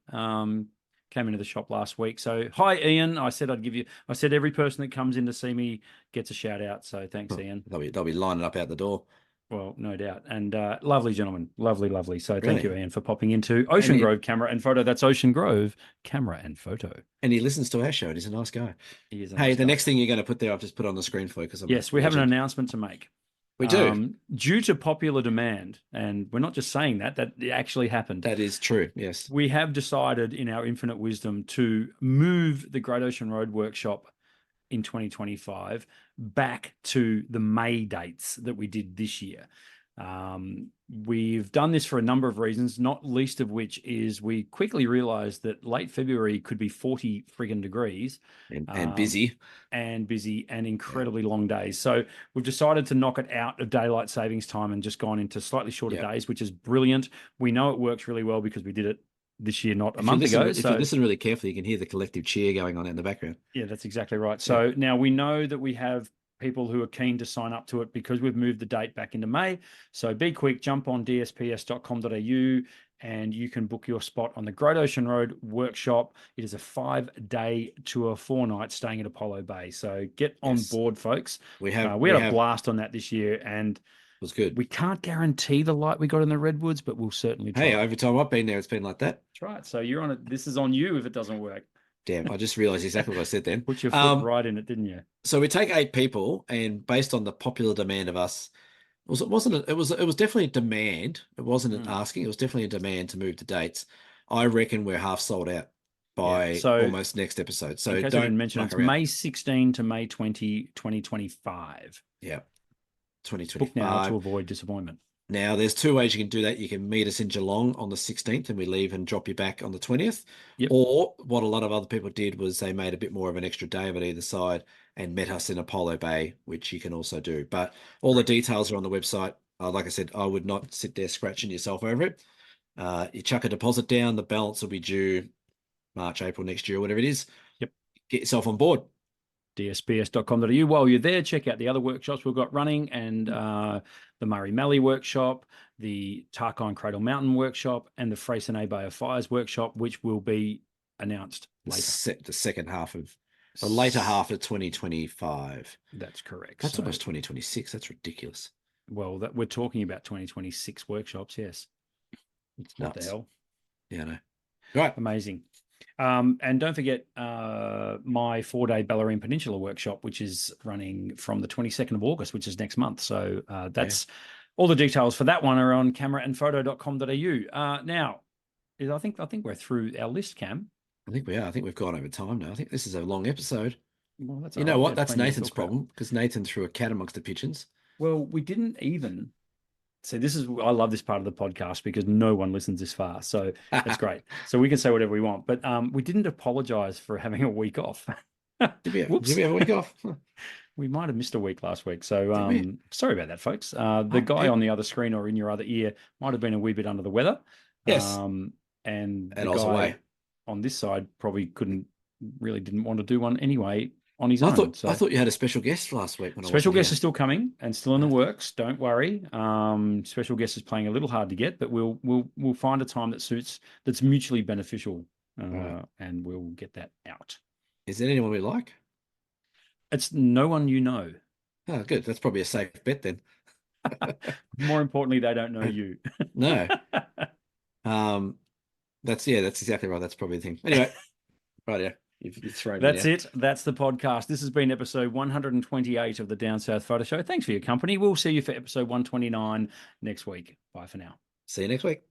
Came into the shop last week. So, hi, Ian. I said every person that comes in to see me gets a shout out. So, thanks, Huh, Ian. they'll be lining up out the door. Well, no doubt. And lovely gentleman. Lovely, lovely. So, thank you, Really? Ian, for popping into And Ocean he Grove Camera and Photo. That's Ocean Grove Camera and Photo. and he listens to our show, and he's a nice guy. He is a Hey, nice the guy. next thing you're going to put there, I've just put on the screen for you because I'm a Yes, we have an legend. announcement to make. We do. Due to popular demand, and we're not just saying that, that actually happened. That is true. Yes. We have decided in our infinite wisdom to move the Great Ocean Road workshop in 2025 back to the May dates that we did this year. We've done this for a number of reasons, not least of which is we quickly realized that late February could be 40 friggin' degrees. And busy. And busy and Yeah. incredibly long days. So we've decided to knock it out of daylight savings time and just gone into slightly shorter Yeah. days, which is brilliant. We know it works really well because we did it this year, not a If you month listen, ago. if you So listen really carefully, you can hear the collective cheer going on in the background. yeah, that's exactly right. Yeah. So now we know that we have people who are keen to sign up to it because we've moved the date back into May. So be quick, jump on dsps.com.au and you can book your spot on the Great Ocean Road workshop. It is a 5-day tour, 4 nights staying at Apollo Bay. So get on Yes. board, folks. We have We had a blast on that this year, and it was good. we can't guarantee the light we got in the Redwoods, but we'll certainly try. Hey, every time I've been there, it's been like that. That's right. So you're on it. This is on you if it doesn't work. Damn, I just realized exactly what I said then. Put your foot right in it, didn't you? So we take 8 people, and based on the popular demand of us, it was definitely a demand. It wasn't an asking. It was definitely a demand to move the dates. I reckon we're half sold out by So almost next episode. So in case I don't didn't mention, muck it's around. May 16 to May 20, 2025. Yeah, Book now to 2025. avoid disappointment. Now, there's two ways you can do that. You can meet us in Geelong on the 16th and we leave and drop you back on the 20th. Yep. Or what a lot of other people did was they made a bit more of an extra day of it either side and met us in Apollo Bay, which you can also do. But all the details are on the website. Like I said, I would not sit there scratching yourself over it. You chuck a deposit down, the balance will be due March, April next year, whatever it is. Yep. Get yourself on board. dsbs.com.au. While you're there, check out the other workshops we've got running, and the Murray Mallee workshop, the Tarkine Cradle Mountain workshop, and the Freycinet Bay of Fires workshop, which will be announced later. The second half of the later half of 2025. That's correct. That's almost 2026. That's ridiculous. Well, we're talking about 2026 workshops, yes. It's what nuts. the hell? Yeah, I know. Right. Amazing. And don't forget my 4-day Bellarine Peninsula workshop, which is running from the 22nd of August, which is next month. So that's all the details for that one are on cameraandphoto.com.au. Now, I think we're through our list, Cam. I think we are. I think we've gone over time now. I think this is a long episode. Well, that's you know what? That's Nathan's problem, because Nathan threw a cat amongst the pigeons. Well, we didn't even. See, I love this part of the podcast because no one listens this far. So that's great. So we can say whatever we want. But we didn't apologize for having a week off. Did we have a week off? We might have missed a week last week. So sorry about that, folks. The guy on the other screen or in your other ear might have been a wee bit under the weather. Yes. And the I was away. On this side probably didn't want to do one anyway on his own. I thought you had a special guest last week. Special guest is still coming and still in the works. Don't worry. Special guest is playing a little hard to get, but we'll find a time that's mutually beneficial, and we'll get that out. Is there anyone we like? It's no one you know. Oh, good. That's probably a safe bet then. More importantly, they don't know you. No. That's exactly right. That's probably the thing. Anyway, right, yeah. That's it. That's the podcast. This has been episode 128 of the Down South Photo Show. Thanks for your company. We'll see you for episode 129 next week. Bye for now. See you next week.